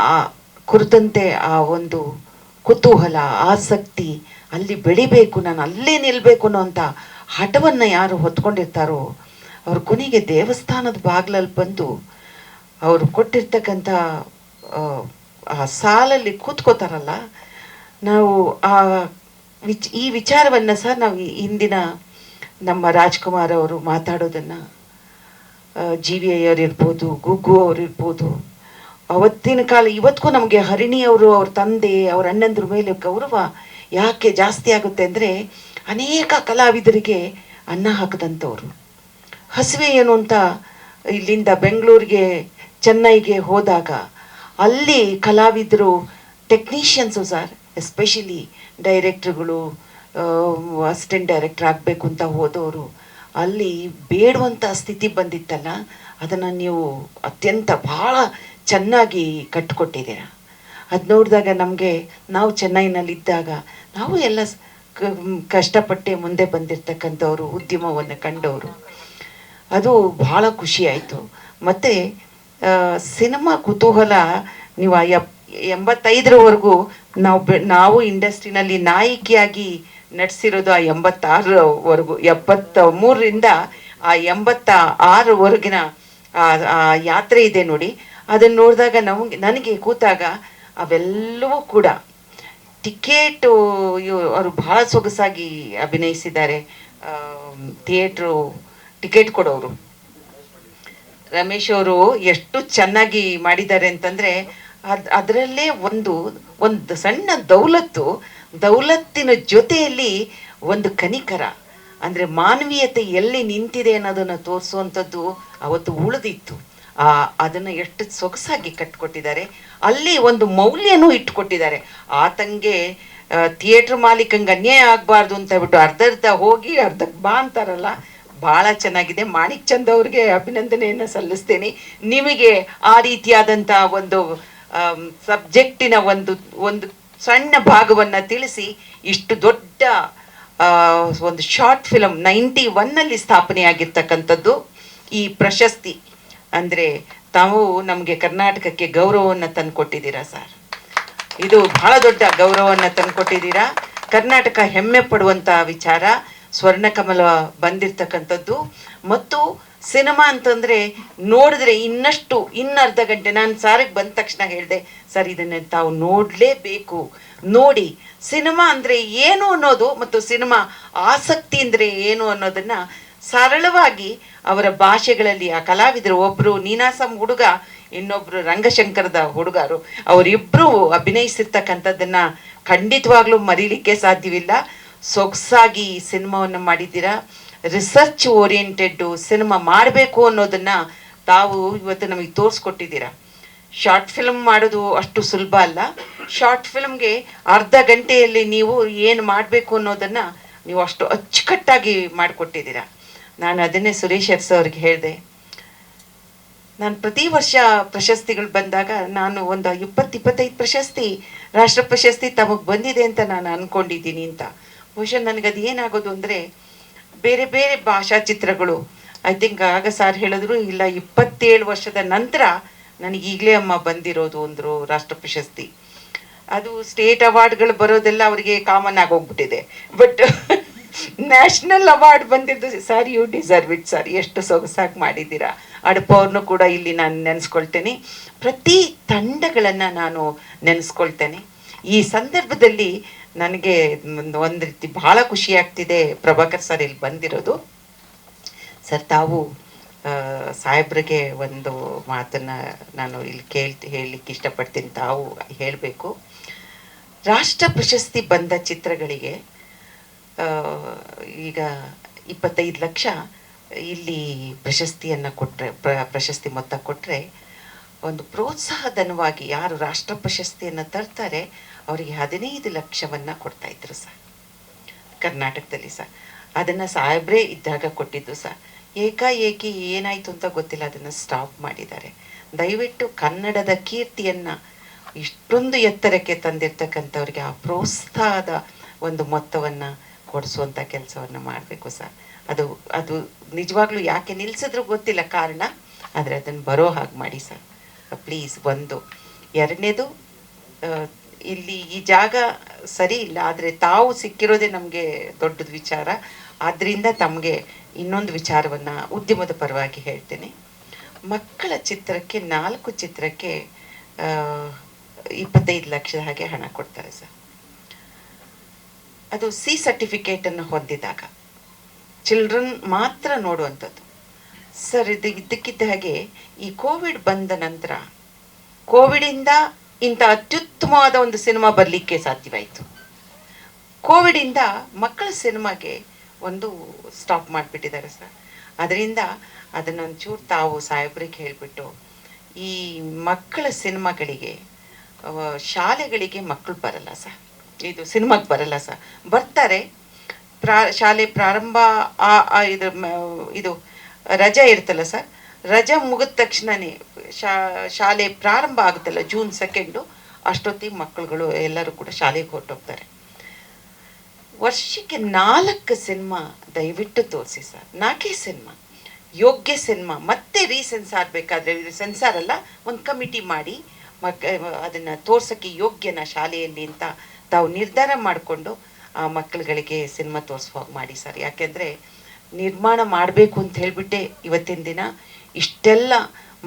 ಕುರಿತಂತೆ ಆ ಒಂದು ಕುತೂಹಲ, ಆಸಕ್ತಿ, ಅಲ್ಲಿ ಬೆಳಿಬೇಕು, ನಾನು ಅಲ್ಲೇ ನಿಲ್ಲಬೇಕು ಅನ್ನೋಂಥ ಹಠವನ್ನು ಯಾರು ಹೊತ್ಕೊಂಡಿರ್ತಾರೋ ಅವ್ರ ಕೊನೆಗೆ ದೇವಸ್ಥಾನದ ಬಾಗಿಲಲ್ಲಿ ಬಂದು ಅವರು ಕೊಟ್ಟಿರ್ತಕ್ಕಂಥ ಆ ಸಾಲಲ್ಲಿ ಕೂತ್ಕೋತಾರಲ್ಲ. ನಾವು ಈ ವಿಚಾರವನ್ನು ಸರ್ ನಾವು ಹಿಂದಿನ ನಮ್ಮ ರಾಜ್ಕುಮಾರ್ ಅವರು ಮಾತಾಡೋದನ್ನು, ಜಿ ವಿ ಐಯವ್ರು ಇರ್ಬೋದು, ಗುಗ್ಗು ಅವ್ರು ಇರ್ಬೋದು, ಅವತ್ತಿನ ಕಾಲ ಇವತ್ತಿಗೂ ನಮಗೆ ಹರಿಣಿಯವರು, ಅವ್ರ ತಂದೆ, ಅವ್ರ ಅಣ್ಣಂದ್ರ ಮೇಲೆ ಗೌರವ ಯಾಕೆ ಜಾಸ್ತಿ ಆಗುತ್ತೆ ಅಂದರೆ, ಅನೇಕ ಕಲಾವಿದರಿಗೆ ಅನ್ನ ಹಾಕದಂಥವ್ರು. ಹಸಿವೆ ಏನು ಅಂತ ಇಲ್ಲಿಂದ ಬೆಂಗಳೂರಿಗೆ, ಚೆನ್ನೈಗೆ ಹೋದಾಗ ಅಲ್ಲಿ ಕಲಾವಿದರು, ಟೆಕ್ನಿಷಿಯನ್ಸು ಸರ್, ಎಸ್ಪೆಷಲಿ ಡೈರೆಕ್ಟ್ರುಗಳು, ಅಸಿಸ್ಟೆಂಟ್ ಡೈರೆಕ್ಟ್ರ್ ಆಗಬೇಕು ಅಂತ ಹೋದವರು, ಅಲ್ಲಿ ಬೇಡುವಂಥ ಸ್ಥಿತಿ ಬಂದಿತ್ತಲ್ಲ, ಅದನ್ನು ನೀವು ಅತ್ಯಂತ ಭಾಳ ಚೆನ್ನಾಗಿ ಕಟ್ಟಿಕೊಟ್ಟಿದ್ದೀರ. ಅದು ನೋಡಿದಾಗ ನಮಗೆ, ನಾವು ಚೆನ್ನೈನಲ್ಲಿದ್ದಾಗ ನಾವು ಎಲ್ಲ ಕಷ್ಟಪಟ್ಟೆ ಮುಂದೆ ಬಂದಿರತಕ್ಕಂಥವ್ರು, ಉದ್ಯಮವನ್ನು ಕಂಡವರು, ಅದು ಭಾಳ ಖುಷಿಯಾಯಿತು. ಮತ್ತು ಸಿನಿಮಾ ಕುತೂಹಲ ನೀವು 85ರವರೆಗೂ ನಾವು ಇಂಡಸ್ಟ್ರಿನಲ್ಲಿ ನಾಯಕಿಯಾಗಿ ನಟಿಸಿರೋದು ಆ 86ರವರೆಗೂ, 73ರಿಂದ ಆ 86ವರೆಗಿನ ಆ ಯಾತ್ರೆ ಇದೆ ನೋಡಿ. ಅದನ್ನು ನೋಡಿದಾಗ ನನಗೆ ಕೂತಾಗ ಅವೆಲ್ಲವೂ ಕೂಡ ಟಿಕೆಟು ಅವರು ಭಾಳ ಸೊಗಸಾಗಿ ಅಭಿನಯಿಸಿದ್ದಾರೆ. ಥಿಯೇಟ್ರು ಟಿಕೆಟ್ ಕೊಡೋರು ರಮೇಶ್ ಅವರು ಎಷ್ಟು ಚೆನ್ನಾಗಿ ಮಾಡಿದ್ದಾರೆ ಅಂತಂದರೆ, ಅದರಲ್ಲೇ ಒಂದು ಸಣ್ಣ ದೌಲತ್ತಿನ ಜೊತೆಯಲ್ಲಿ ಒಂದು ಕನಿಕರ, ಅಂದರೆ ಮಾನವೀಯತೆ ಎಲ್ಲಿ ನಿಂತಿದೆ ಅನ್ನೋದನ್ನು ತೋರಿಸುವಂಥದ್ದು ಅವತ್ತು ಉಳಿದಿತ್ತು. ಅದನ್ನು ಎಷ್ಟು ಸೊಗಸಾಗಿ ಕಟ್ಟಿಕೊಟ್ಟಿದ್ದಾರೆ. ಅಲ್ಲಿ ಒಂದು ಮೌಲ್ಯನೂ ಇಟ್ಕೊಟ್ಟಿದ್ದಾರೆ. ಆತಂಗೆ ಥಿಯೇಟ್ರ್ ಮಾಲೀಕಂಗೆ ಅನ್ಯಾಯ ಆಗಬಾರ್ದು ಅಂತ ಹೇಳ್ಬಿಟ್ಟು ಅರ್ಧ ಹೋಗಿ ಅರ್ಧಕ್ಕೆ ಬಾ ಅಂತಾರಲ್ಲ, ಭಾಳ ಚೆನ್ನಾಗಿದೆ. ಮಾಣಿಕ್ ಚಂದ್ ಅವ್ರಿಗೆ ಅಭಿನಂದನೆಯನ್ನು ಸಲ್ಲಿಸ್ತೇನೆ. ನಿಮಗೆ ಆ ರೀತಿಯಾದಂಥ ಒಂದು ಸಬ್ಜೆಕ್ಟಿನ ಒಂದು ಸಣ್ಣ ಭಾಗವನ್ನು ತಿಳಿಸಿ ಇಷ್ಟು ದೊಡ್ಡ ಒಂದು ಶಾರ್ಟ್ ಫಿಲಮ್ 91ನಲ್ಲಿ ಸ್ಥಾಪನೆಯಾಗಿರ್ತಕ್ಕಂಥದ್ದು ಈ ಪ್ರಶಸ್ತಿ. ಅಂದರೆ ತಾವು ನಮಗೆ ಕರ್ನಾಟಕಕ್ಕೆ ಗೌರವವನ್ನು ತಂದುಕೊಟ್ಟಿದ್ದೀರಾ ಸರ್. ಇದು ಬಹಳ ದೊಡ್ಡ ಗೌರವವನ್ನು ತಂದುಕೊಟ್ಟಿದ್ದೀರಾ. ಕರ್ನಾಟಕ ಹೆಮ್ಮೆ ಪಡುವಂಥ ವಿಚಾರ. ಸ್ವರ್ಣಕಮಲ ಬಂದಿರತಕ್ಕಂಥದ್ದು. ಮತ್ತು ಸಿನಿಮಾ ಅಂತಂದರೆ ನೋಡಿದ್ರೆ ಇನ್ನರ್ಧ ಗಂಟೆ, ನಾನು ಸಾರಿಗೆ ಬಂದ ತಕ್ಷಣ ಹೇಳಿದೆ, ಸರ್ ಇದನ್ನು ತಾವು ನೋಡಲೇಬೇಕು, ನೋಡಿ ಸಿನಿಮಾ ಅಂದರೆ ಏನು ಅನ್ನೋದು ಮತ್ತು ಸಿನಿಮಾ ಆಸಕ್ತಿ ಅಂದರೆ ಏನು ಅನ್ನೋದನ್ನು ಸರಳವಾಗಿ ಅವರ ಭಾಷೆಗಳಲ್ಲಿ ಆ ಕಲಾವಿದರು, ಒಬ್ಬರು ನೀನಾಸಂ ಹುಡುಗ, ಇನ್ನೊಬ್ಬರು ರಂಗಶಂಕರದ ಹುಡುಗರು, ಅವರಿಬ್ಬರು ಅಭಿನಯಿಸಿರ್ತಕ್ಕಂಥದ್ದನ್ನು ಖಂಡಿತವಾಗ್ಲೂ ಮರೀಲಿಕ್ಕೆ ಸಾಧ್ಯವಿಲ್ಲ. ಸೊಗಸಾಗಿ ಸಿನಿಮಾವನ್ನು ಮಾಡಿದ್ದೀರಾ. ರಿಸರ್ಚ್ ಓರಿಯೆಂಟೆಡ್ಡು ಸಿನಿಮಾ ಮಾಡಬೇಕು ಅನ್ನೋದನ್ನು ತಾವು ಇವತ್ತು ನಮಗೆ ತೋರಿಸ್ಕೊಟ್ಟಿದ್ದೀರಾ. ಶಾರ್ಟ್ ಫಿಲ್ಮ್ ಮಾಡೋದು ಅಷ್ಟು ಸುಲಭ ಅಲ್ಲ. ಶಾರ್ಟ್ ಫಿಲ್ಮ್ಗೆ ಅರ್ಧ ಗಂಟೆಯಲ್ಲಿ ನೀವು ಏನು ಮಾಡಬೇಕು ಅನ್ನೋದನ್ನು ನೀವು ಅಷ್ಟು ಅಚ್ಚುಕಟ್ಟಾಗಿ ಮಾಡಿಕೊಟ್ಟಿದ್ದೀರಾ. ನಾನು ಅದನ್ನೇ ಸುರೇಶ್ ಅರ್ಸ್ ಅವ್ರಿಗೆ ಹೇಳಿದೆ, ನಾನು ಪ್ರತಿ ವರ್ಷ ಪ್ರಶಸ್ತಿಗಳು ಬಂದಾಗ ನಾನು ಒಂದು 20-25 ಪ್ರಶಸ್ತಿ, ರಾಷ್ಟ್ರ ಪ್ರಶಸ್ತಿ ತಮಗೆ ಬಂದಿದೆ ಅಂತ ನಾನು ಅಂದ್ಕೊಂಡಿದ್ದೀನಿ ಅಂತ. ಬಹುಶಃ ನನಗದು ಏನಾಗೋದು ಅಂದರೆ, ಬೇರೆ ಬೇರೆ ಭಾಷಾ ಚಿತ್ರಗಳು, ಐ ಥಿಂಕ್ ಆಗ ಸಾರ್ ಹೇಳಿದ್ರು, ಇಲ್ಲ 27 ವರ್ಷದ ನಂತರ ನನಗೆ ಈಗಲೇ ಅಮ್ಮ ಬಂದಿರೋದು ಅಂದರು ರಾಷ್ಟ್ರ ಪ್ರಶಸ್ತಿ. ಅದು ಸ್ಟೇಟ್ ಅವಾರ್ಡ್ಗಳು ಬರೋದೆಲ್ಲ ಅವರಿಗೆ ಕಾಮನ್ ಆಗೋಗ್ಬಿಟ್ಟಿದೆ. ಬಟ್ ನ್ಯಾಷನಲ್ ಅವಾರ್ಡ್ ಬಂದಿದ್ದು sir, you deserve it sir. ಎಷ್ಟು ಸೊಗಸಾಗಿ ಮಾಡಿದ್ದೀರಾ. ಅಡಪ ಅವ್ರನ್ನೂ ಕೂಡ ಇಲ್ಲಿ ನಾನು ನೆನೆಸ್ಕೊಳ್ತೇನೆ. ಪ್ರತಿ ತಂಡಗಳನ್ನು ನಾನು ನೆನೆಸ್ಕೊಳ್ತೇನೆ. ಈ ಸಂದರ್ಭದಲ್ಲಿ ನನಗೆ ಒಂದು ರೀತಿ ಬಹಳ ಖುಷಿ ಆಗ್ತಿದೆ ಪ್ರಭಾಕರ್ ಸರ್ ಇಲ್ಲಿ ಬಂದಿರೋದು. ಸರ್, ತಾವು ಸಾಹೇಬ್ರಿಗೆ ಒಂದು ಮಾತನ್ನು ನಾನು ಇಲ್ಲಿ ಹೇಳಲಿಕ್ಕೆ ಇಷ್ಟಪಡ್ತೀನಿ. ತಾವು ಹೇಳಬೇಕು, ರಾಷ್ಟ್ರ ಪ್ರಶಸ್ತಿ ಬಂದ ಚಿತ್ರಗಳಿಗೆ ಈಗ 25 ಲಕ್ಷ ಇಲ್ಲಿ ಪ್ರಶಸ್ತಿಯನ್ನು ಕೊಟ್ಟರೆ, ಪ್ರಶಸ್ತಿ ಮೊತ್ತ ಕೊಟ್ಟರೆ, ಒಂದು ಪ್ರೋತ್ಸಾಹಧನವಾಗಿ ಯಾರು ರಾಷ್ಟ್ರ ಪ್ರಶಸ್ತಿಯನ್ನು ತರ್ತಾರೆ ಅವರಿಗೆ 15 ಲಕ್ಷವನ್ನು ಕೊಡ್ತಾಯಿದ್ರು ಸರ್, ಕರ್ನಾಟಕದಲ್ಲಿ ಸರ್. ಅದನ್ನು ಸಾಹೇಬ್ರೇ ಇದ್ದಾಗ ಕೊಟ್ಟಿದ್ದು ಸರ್. ಏಕಾಏಕಿ ಏನಾಯಿತು ಅಂತ ಗೊತ್ತಿಲ್ಲ, ಅದನ್ನು ಸ್ಟಾಪ್ ಮಾಡಿದ್ದಾರೆ. ದಯವಿಟ್ಟು ಕನ್ನಡದ ಕೀರ್ತಿಯನ್ನು ಇಷ್ಟೊಂದು ಎತ್ತರಕ್ಕೆ ತಂದಿರ್ತಕ್ಕಂಥವ್ರಿಗೆ ಆ ಪ್ರೋತ್ಸಾಹದ ಒಂದು ಮೊತ್ತವನ್ನು ಕೊಡಿಸುವಂಥ ಕೆಲಸವನ್ನು ಮಾಡಬೇಕು ಸರ್. ಅದು ನಿಜವಾಗ್ಲೂ ಯಾಕೆ ನಿಲ್ಲಿಸಿದ್ರು ಗೊತ್ತಿಲ್ಲ ಕಾರಣ, ಆದರೆ ಅದನ್ನು ಬರೋ ಹಾಗೆ ಮಾಡಿ ಸರ್ ಪ್ಲೀಸ್. ಒಂದು. ಎರಡನೇದು, ಇಲ್ಲಿ ಈ ಜಾಗ ಸರಿ ಇಲ್ಲ, ಆದರೆ ತಾವು ಸಿಕ್ಕಿರೋದೇ ನಮಗೆ ದೊಡ್ಡದು ವಿಚಾರ. ಆದ್ದರಿಂದ ತಮಗೆ ಇನ್ನೊಂದು ವಿಚಾರವನ್ನು ಉದ್ಯಮದ ಪರವಾಗಿ ಹೇಳ್ತೇನೆ. ಮಕ್ಕಳ ಚಿತ್ರಕ್ಕೆ 4 ಚಿತ್ರಕ್ಕೆ 25 ಲಕ್ಷದ ಹಾಗೆ ಹಣ ಕೊಡ್ತಾರೆ ಸರ್. ಅದು ಸಿ ಸರ್ಟಿಫಿಕೇಟನ್ನು ಹೊಂದಿದಾಗ ಚಿಲ್ಡ್ರನ್ ಮಾತ್ರ ನೋಡುವಂಥದ್ದು ಸರ್. ಇದಕ್ಕಿದ್ದ ಹಾಗೆ ಈ ಕೋವಿಡ್ ಬಂದ ನಂತರ ಕೋವಿಡಿಂದ ಇಂಥ ಅತ್ಯುತ್ತಮವಾದ ಒಂದು ಸಿನಿಮಾ ಬರಲಿಕ್ಕೆ ಸಾಧ್ಯವಾಯಿತು. ಕೋವಿಡಿಂದ ಮಕ್ಕಳ ಸಿನಿಮಾಗೆ ಒಂದು ಸ್ಟಾಪ್ ಮಾಡಿಬಿಟ್ಟಿದ್ದಾರೆ ಸರ್. ಅದರಿಂದ ಅದನ್ನೊಂಚೂರು ತಾವು ಸಾಹೇಬ್ರಿಗೆ ಹೇಳಿಬಿಟ್ಟು, ಈ ಮಕ್ಕಳ ಸಿನಿಮಾಗಳಿಗೆ ಶಾಲೆಗಳಿಗೆ ಮಕ್ಕಳು ಬರಲ್ಲ ಸರ್, ಇದು ಸಿನಿಮಾಗೆ ಬರಲ್ಲ ಸರ್. ಬರ್ತಾರೆ, ಶಾಲೆ ಪ್ರಾರಂಭ ಇದು ರಜೆ ಇರ್ತಲ್ಲ ಸರ್, ರಜೆ ಮುಗಿದ ತಕ್ಷಣವೇ ಶಾಲೆ ಪ್ರಾರಂಭ ಆಗುತ್ತಲ್ಲ ಜೂನ್ 2, ಅಷ್ಟೊತ್ತಿಗೆ ಮಕ್ಕಳುಗಳು ಎಲ್ಲರೂ ಕೂಡ ಶಾಲೆಗೆ ಹೊರಟೋಗ್ತಾರೆ. ವರ್ಷಕ್ಕೆ 4 ಸಿನಿಮಾ ದಯವಿಟ್ಟು ತೋರಿಸಿ ಸರ್. 4 ಸಿನಿಮಾ, ಯೋಗ್ಯ ಸಿನಿಮಾ. ಮತ್ತೆ ರೀಸೆನ್ಸಾರ್ ಬೇಕಾದರೆ, ಸೆನ್ಸಾರ್ ಅಲ್ಲ, ಒಂದು ಕಮಿಟಿ ಮಾಡಿ ಅದನ್ನು ತೋರ್ಸೋಕ್ಕೆ ಯೋಗ್ಯನ ಶಾಲೆಯಲ್ಲಿ ಅಂತ ತಾವು ನಿರ್ಧಾರ ಮಾಡಿಕೊಂಡು ಆ ಮಕ್ಕಳುಗಳಿಗೆ ಸಿನಿಮಾ ತೋರಿಸುವಾಗ ಮಾಡಿ ಸರ್. ಯಾಕೆಂದರೆ ನಿರ್ಮಾಣ ಮಾಡಬೇಕು ಅಂತ ಹೇಳಿಬಿಟ್ಟೆ ಇವತ್ತಿನ ದಿನ ಇಷ್ಟೆಲ್ಲ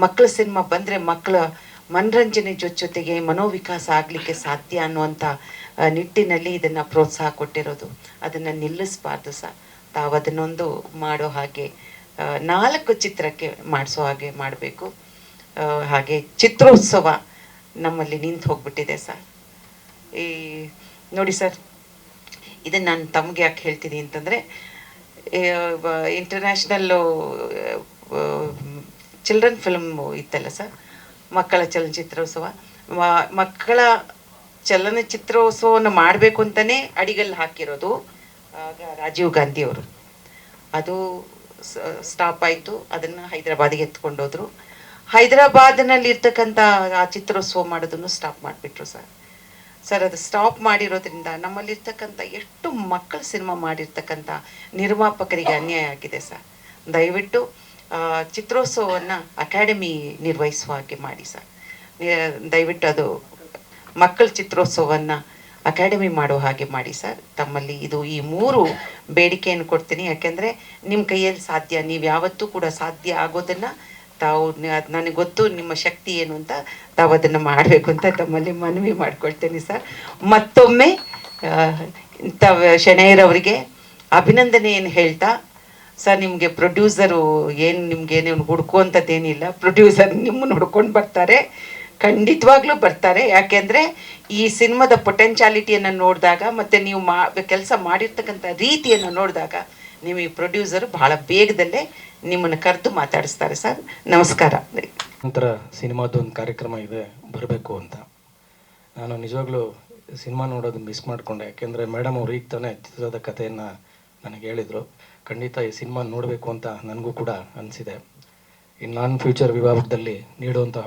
ಮಕ್ಕಳ ಸಿನಿಮಾ ಬಂದರೆ ಮಕ್ಕಳ ಮನರಂಜನೆ ಜೊತೆಗೆ ಮನೋವಿಕಾಸ ಆಗಲಿಕ್ಕೆ ಸಾಧ್ಯ ಅನ್ನುವಂಥ ನಿಟ್ಟಿನಲ್ಲಿ ಇದನ್ನು ಪ್ರೋತ್ಸಾಹ ಕೊಟ್ಟಿರೋದು. ಅದನ್ನು ನಿಲ್ಲಿಸಬಾರ್ದು ಸರ್. ತಾವು ಅದನ್ನೊಂದು ಮಾಡೋ ಹಾಗೆ 4 ಚಿತ್ರಕ್ಕೆ ಮಾಡಿಸೋ ಹಾಗೆ ಮಾಡಬೇಕು. ಹಾಗೆ ಚಿತ್ರೋತ್ಸವ ನಮ್ಮಲ್ಲಿ ನಿಂತು ಹೋಗ್ಬಿಟ್ಟಿದೆ ಸರ್. ಈ ನೋಡಿ ಸರ್, ಇದನ್ನು ನಾನು ತಮಗೆ ಯಾಕೆ ಹೇಳ್ತೀನಿ ಅಂತಂದರೆ, ಇಂಟರ್ನ್ಯಾಷನಲ್ಲು ಚಿಲ್ಡ್ರನ್ ಫಿಲ್ಮ್ ಇತ್ತಲ್ಲ ಸರ್, ಮಕ್ಕಳ ಚಲನಚಿತ್ರೋತ್ಸವ. ಮಕ್ಕಳ ಚಲನಚಿತ್ರೋತ್ಸವವನ್ನು ಮಾಡಬೇಕು ಅಂತಲೇ ಅಡಿಗಲ್ಲಿ ಹಾಕಿರೋದು ಆಗ ರಾಜೀವ್ ಗಾಂಧಿಯವರು. ಅದು ಸ್ಟಾಪ್ ಆಯಿತು. ಅದನ್ನು ಹೈದರಾಬಾದಿಗೆ ಎತ್ಕೊಂಡೋದ್ರು. ಹೈದರಾಬಾದ್ನಲ್ಲಿ ಇರ್ತಕ್ಕಂಥ ಆ ಚಿತ್ರೋತ್ಸವ ಮಾಡೋದನ್ನು ಸ್ಟಾಪ್ ಮಾಡಿಬಿಟ್ರು ಸರ್. ಅದು ಸ್ಟಾಪ್ ಮಾಡಿರೋದ್ರಿಂದ ನಮ್ಮಲ್ಲಿರ್ತಕ್ಕಂಥ ಎಷ್ಟು ಮಕ್ಕಳ ಸಿನಿಮಾ ಮಾಡಿರ್ತಕ್ಕಂಥ ನಿರ್ಮಾಪಕರಿಗೆ ಅನ್ಯಾಯ ಆಗಿದೆ ಸರ್. ದಯವಿಟ್ಟು ಚಿತ್ರೋತ್ಸವವನ್ನು ಅಕಾಡೆಮಿ ನಿರ್ವಹಿಸುವ ಹಾಗೆ ಮಾಡಿ ಸರ್. ದಯವಿಟ್ಟು ಅದು ಮಕ್ಕಳ ಚಿತ್ರೋತ್ಸವವನ್ನು ಅಕಾಡೆಮಿ ಮಾಡೋ ಹಾಗೆ ಮಾಡಿ ಸರ್. ತಮ್ಮಲ್ಲಿ ಇದು ಈ 3 ಬೇಡಿಕೆಯನ್ನು ಕೊಡ್ತೀನಿ. ಯಾಕೆಂದರೆ ನಿಮ್ಮ ಕೈಯಲ್ಲಿ ಸಾಧ್ಯ, ನೀವು ಯಾವತ್ತೂ ಕೂಡ ಸಾಧ್ಯ ಆಗೋದನ್ನು ತಾವು, ನನಗೆ ಗೊತ್ತು ನಿಮ್ಮ ಶಕ್ತಿ ಏನು ಅಂತ, ತಾವು ಅದನ್ನು ಮಾಡಬೇಕು ಅಂತ ತಮ್ಮಲ್ಲಿ ಮನವಿ ಮಾಡ್ಕೊಳ್ತೇನೆ ಸರ್. ಮತ್ತೊಮ್ಮೆ ಶೆಣೈರವರಿಗೆ ಅಭಿನಂದನೆಯನ್ನು ಹೇಳ್ತಾ ಸರ್, ನಿಮಗೆ ಪ್ರೊಡ್ಯೂಸರು ಏನು ನಿಮ್ಗೇನೇನು ಹುಡ್ಕುವಂಥದ್ದೇನಿಲ್ಲ, ಪ್ರೊಡ್ಯೂಸರ್ ನಿಮ್ಮನ್ನು ಹುಡ್ಕೊಂಡು ಬರ್ತಾರೆ, ಖಂಡಿತವಾಗ್ಲೂ ಬರ್ತಾರೆ. ಯಾಕೆಂದರೆ ಈ ಸಿನಿಮಾದ ಪೊಟೆನ್ಶಾಲಿಟಿಯನ್ನು ನೋಡಿದಾಗ ಮತ್ತು ನೀವು ಕೆಲಸ ಮಾಡಿರ್ತಕ್ಕಂಥ ರೀತಿಯನ್ನು ನೋಡಿದಾಗ ನೀವು ಈ ಪ್ರೊಡ್ಯೂಸರು ಬಹಳ ಬೇಗದಲ್ಲೇ ನಿಮ್ಮನ್ನು ಕರೆದು ಮಾತಾಡಿಸ್ತಾರೆ ಸರ್. ನಮಸ್ಕಾರ. ನಂತರ ಸಿನಿಮಾದ ಒಂದು ಕಾರ್ಯಕ್ರಮ ಇದೆ, ಬರಬೇಕು ಅಂತ. ನಾನು ನಿಜವಾಗ್ಲೂ ಸಿನಿಮಾ ನೋಡೋದು ಮಿಸ್ ಮಾಡಿಕೊಂಡೆ. ಯಾಕೆಂದರೆ ಮೇಡಮ್ ಅವ್ರು ಈಗ ತಾನೇ ಚಿತ್ರದ ಕಥೆಯನ್ನು ನನಗೆ ಹೇಳಿದರು. ಖಂಡಿತ ಈ ಸಿನಿಮಾ ನೋಡಬೇಕು ಅಂತ ನನಗೂ ಕೂಡ ಅನಿಸಿದೆ. ಈ ನಾನ್ ಫ್ಯೂಚರ್ ವಿಭಾಗದಲ್ಲಿ ನೀಡುವಂತಹ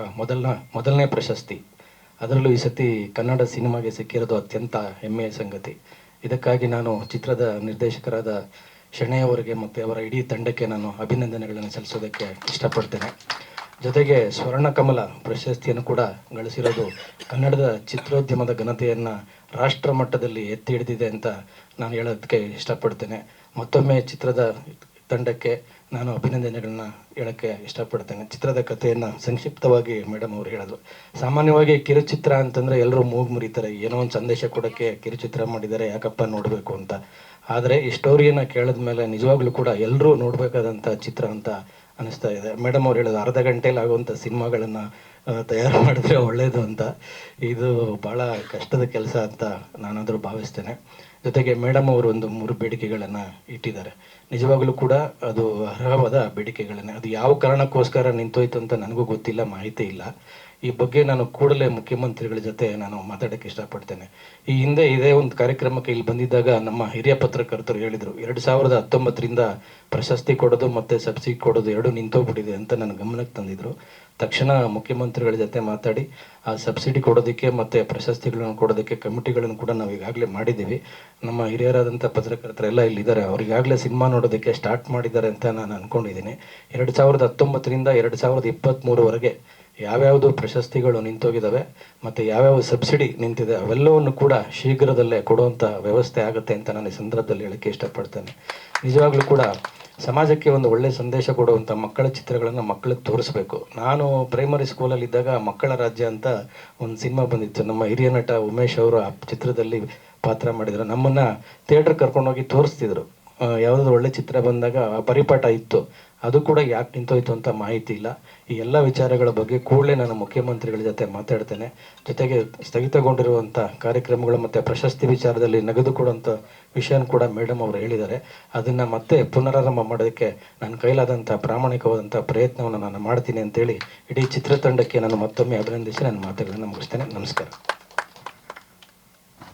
ಮೊದಲನೇ ಪ್ರಶಸ್ತಿ, ಅದರಲ್ಲೂ ಈ ಸತಿ ಕನ್ನಡ ಸಿನಿಮಾಗೆ ಸಿಕ್ಕಿರೋದು ಅತ್ಯಂತ ಹೆಮ್ಮೆಯ ಸಂಗತಿ. ಇದಕ್ಕಾಗಿ ನಾನು ಚಿತ್ರದ ನಿರ್ದೇಶಕರಾದ ಶೆಣೈ ಅವರಿಗೆ ಮತ್ತು ಅವರ ಇಡೀ ತಂಡಕ್ಕೆ ನಾನು ಅಭಿನಂದನೆಗಳನ್ನು ಸಲ್ಲಿಸೋದಕ್ಕೆ ಇಷ್ಟಪಡ್ತೇನೆ. ಜೊತೆಗೆ ಸ್ವರ್ಣಕಮಲ ಪ್ರಶಸ್ತಿಯನ್ನು ಕೂಡ ಗಳಿಸಿರೋದು ಕನ್ನಡದ ಚಿತ್ರೋದ್ಯಮದ ಘನತೆಯನ್ನು ರಾಷ್ಟ್ರ ಮಟ್ಟದಲ್ಲಿ ಎತ್ತಿ ಹಿಡಿದಿದೆ ಅಂತ ನಾನು ಹೇಳೋದಕ್ಕೆ ಇಷ್ಟಪಡ್ತೇನೆ. ಮತ್ತೊಮ್ಮೆ ಚಿತ್ರದ ತಂಡಕ್ಕೆ ನಾನು ಅಭಿನಂದನೆಗಳನ್ನ ಹೇಳೋಕ್ಕೆ ಇಷ್ಟಪಡ್ತೇನೆ. ಚಿತ್ರದ ಕಥೆಯನ್ನು ಸಂಕ್ಷಿಪ್ತವಾಗಿ ಮೇಡಮ್ ಅವರು ಹೇಳಿದ್ರು. ಸಾಮಾನ್ಯವಾಗಿ ಕಿರುಚಿತ್ರ ಅಂತಂದರೆ ಎಲ್ಲರೂ ಮೂಗು ಮುರಿತಾರೆ, ಏನೋ ಒಂದು ಸಂದೇಶ ಕೊಡೋಕ್ಕೆ ಕಿರುಚಿತ್ರ ಮಾಡಿದ್ದಾರೆ, ಯಾಕಪ್ಪ ನೋಡಬೇಕು ಅಂತ. ಆದರೆ ಈ ಸ್ಟೋರಿಯನ್ನು ಕೇಳಿದ ಮೇಲೆ ನಿಜವಾಗ್ಲೂ ಕೂಡ ಎಲ್ಲರೂ ನೋಡಬೇಕಾದಂಥ ಚಿತ್ರ ಅಂತ ಅನ್ನಿಸ್ತಾ ಇದೆ. ಮೇಡಮ್ ಅವ್ರು ಹೇಳೋದು ಅರ್ಧ ಗಂಟೆಯಲ್ಲಿ ಆಗುವಂಥ ಸಿನಿಮಾಗಳನ್ನು ತಯಾರು ಮಾಡಿದ್ರೆ ಒಳ್ಳೆಯದು ಅಂತ. ಇದು ಭಾಳ ಕಷ್ಟದ ಕೆಲಸ ಅಂತ ನಾನಾದರೂ ಭಾವಿಸ್ತೇನೆ. ಜೊತೆಗೆ ಮೇಡಮ್ ಅವರು ಒಂದು 3 ಬೇಡಿಕೆಗಳನ್ನು ಇಟ್ಟಿದ್ದಾರೆ. ನಿಜವಾಗಲೂ ಕೂಡ ಅದು ಅರ್ಹವಾದ ಬೇಡಿಕೆಗಳನ್ನೇ. ಅದು ಯಾವ ಕಾರಣಕ್ಕೋಸ್ಕರ ನಿಂತೋಯ್ತು ಅಂತ ನನಗೂ ಗೊತ್ತಿಲ್ಲ, ಮಾಹಿತಿ ಇಲ್ಲ. ಈ ಬಗ್ಗೆ ನಾನು ಕೂಡಲೇ ಮುಖ್ಯಮಂತ್ರಿಗಳ ಜೊತೆ ನಾನು ಮಾತಾಡೋಕ್ಕೆ ಇಷ್ಟಪಡ್ತೇನೆ. ಈ ಹಿಂದೆ ಇದೇ ಒಂದು ಕಾರ್ಯಕ್ರಮಕ್ಕೆ ಇಲ್ಲಿ ಬಂದಿದ್ದಾಗ ನಮ್ಮ ಹಿರಿಯ ಪತ್ರಕರ್ತರು ಹೇಳಿದರು, 2019ರಿಂದ ಪ್ರಶಸ್ತಿ ಕೊಡೋದು ಮತ್ತು ಸಬ್ಸಿಡಿ ಕೊಡೋದು ಎರಡೂ ನಿಂತೋಗ್ಬಿಟ್ಟಿದೆ ಅಂತ ನನ್ನ ಗಮನಕ್ಕೆ ತಂದಿದ್ರು. ತಕ್ಷಣ ಮುಖ್ಯಮಂತ್ರಿಗಳ ಜೊತೆ ಮಾತಾಡಿ ಆ ಸಬ್ಸಿಡಿ ಕೊಡೋದಕ್ಕೆ ಮತ್ತು ಪ್ರಶಸ್ತಿಗಳನ್ನು ಕೊಡೋದಕ್ಕೆ ಕಮಿಟಿಗಳನ್ನು ಕೂಡ ನಾವು ಈಗಾಗಲೇ ಮಾಡಿದ್ದೀವಿ. ನಮ್ಮ ಹಿರಿಯರಾದಂಥ ಪತ್ರಕರ್ತರೆಲ್ಲ ಇಲ್ಲಿದ್ದಾರೆ, ಅವ್ರಿಗಾಗಲೇ ಸಿನಿಮಾ ನೋಡೋದಕ್ಕೆ ಸ್ಟಾರ್ಟ್ ಮಾಡಿದ್ದಾರೆ ಅಂತ ನಾನು ಅಂದ್ಕೊಂಡಿದ್ದೀನಿ. 2019ರಿಂದ 2023ವರೆಗೆ ಯಾವ್ಯಾವುದು ಪ್ರಶಸ್ತಿಗಳು ನಿಂತೋಗಿದ್ದಾವೆ ಮತ್ತು ಯಾವ್ಯಾವ ಸಬ್ಸಿಡಿ ನಿಂತಿದೆ ಅವೆಲ್ಲವನ್ನು ಕೂಡ ಶೀಘ್ರದಲ್ಲೇ ಕೊಡುವಂಥ ವ್ಯವಸ್ಥೆ ಆಗುತ್ತೆ ಅಂತ ನಾನು ಈ ಸಂದರ್ಭದಲ್ಲಿ ಹೇಳೋಕ್ಕೆ ಇಷ್ಟಪಡ್ತೇನೆ. ನಿಜವಾಗ್ಲೂ ಕೂಡ ಸಮಾಜಕ್ಕೆ ಒಂದು ಒಳ್ಳೆಯ ಸಂದೇಶ ಕೊಡುವಂಥ ಮಕ್ಕಳ ಚಿತ್ರಗಳನ್ನು ಮಕ್ಕಳಿಗೆ ತೋರಿಸ್ಬೇಕು. ನಾನು ಪ್ರೈಮರಿ ಸ್ಕೂಲಲ್ಲಿದ್ದಾಗ ಮಕ್ಕಳ ರಾಜ್ಯ ಅಂತ ಒಂದು ಸಿನಿಮಾ ಬಂದಿತ್ತು. ನಮ್ಮ ಹಿರಿಯ ನಟ ಉಮೇಶ್ ಅವರು ಆ ಚಿತ್ರದಲ್ಲಿ ಪಾತ್ರ ಮಾಡಿದರು. ನಮ್ಮನ್ನು ಥಿಯೇಟ್ರ್ ಕರ್ಕೊಂಡೋಗಿ ತೋರಿಸ್ತಿದ್ರು. ಯಾವುದಾದ್ರು ಒಳ್ಳೆ ಚಿತ್ರ ಬಂದಾಗ ಪರಿಪಾಠ ಇತ್ತು, ಅದು ಕೂಡ ಯಾಕೆ ನಿಂತೋಯ್ತು ಅಂತ ಮಾಹಿತಿ ಇಲ್ಲ. ಈ ಎಲ್ಲ ವಿಚಾರಗಳ ಬಗ್ಗೆ ಕೂಡಲೇ ನಾನು ಮುಖ್ಯಮಂತ್ರಿಗಳ ಜೊತೆ ಮಾತಾಡ್ತೇನೆ. ಜೊತೆಗೆ ಸ್ಥಗಿತಗೊಂಡಿರುವಂಥ ಕಾರ್ಯಕ್ರಮಗಳು ಮತ್ತು ಪ್ರಶಸ್ತಿ ವಿಚಾರದಲ್ಲಿ ನಗದು ಕೊಡುವಂಥ ವಿಷಯನ ಕೂಡ ಮೇಡಮ್ ಅವರು ಹೇಳಿದ್ದಾರೆ. ಅದನ್ನು ಮತ್ತೆ ಪುನರಾರಂಭ ಮಾಡೋದಕ್ಕೆ ನನ್ನ ಕೈಲಾದಂಥ ಪ್ರಾಮಾಣಿಕವಾದಂಥ ಪ್ರಯತ್ನವನ್ನು ನಾನು ಮಾಡ್ತೀನಿ ಅಂತೇಳಿ ಇಡೀ ಚಿತ್ರತಂಡಕ್ಕೆ ನಾನು ಮತ್ತೊಮ್ಮೆ ಅಭಿನಂದಿಸಿ ನನ್ನ ಮಾತುಗಳನ್ನು ಮುಗಿಸ್ತೇನೆ. ನಮಸ್ಕಾರ.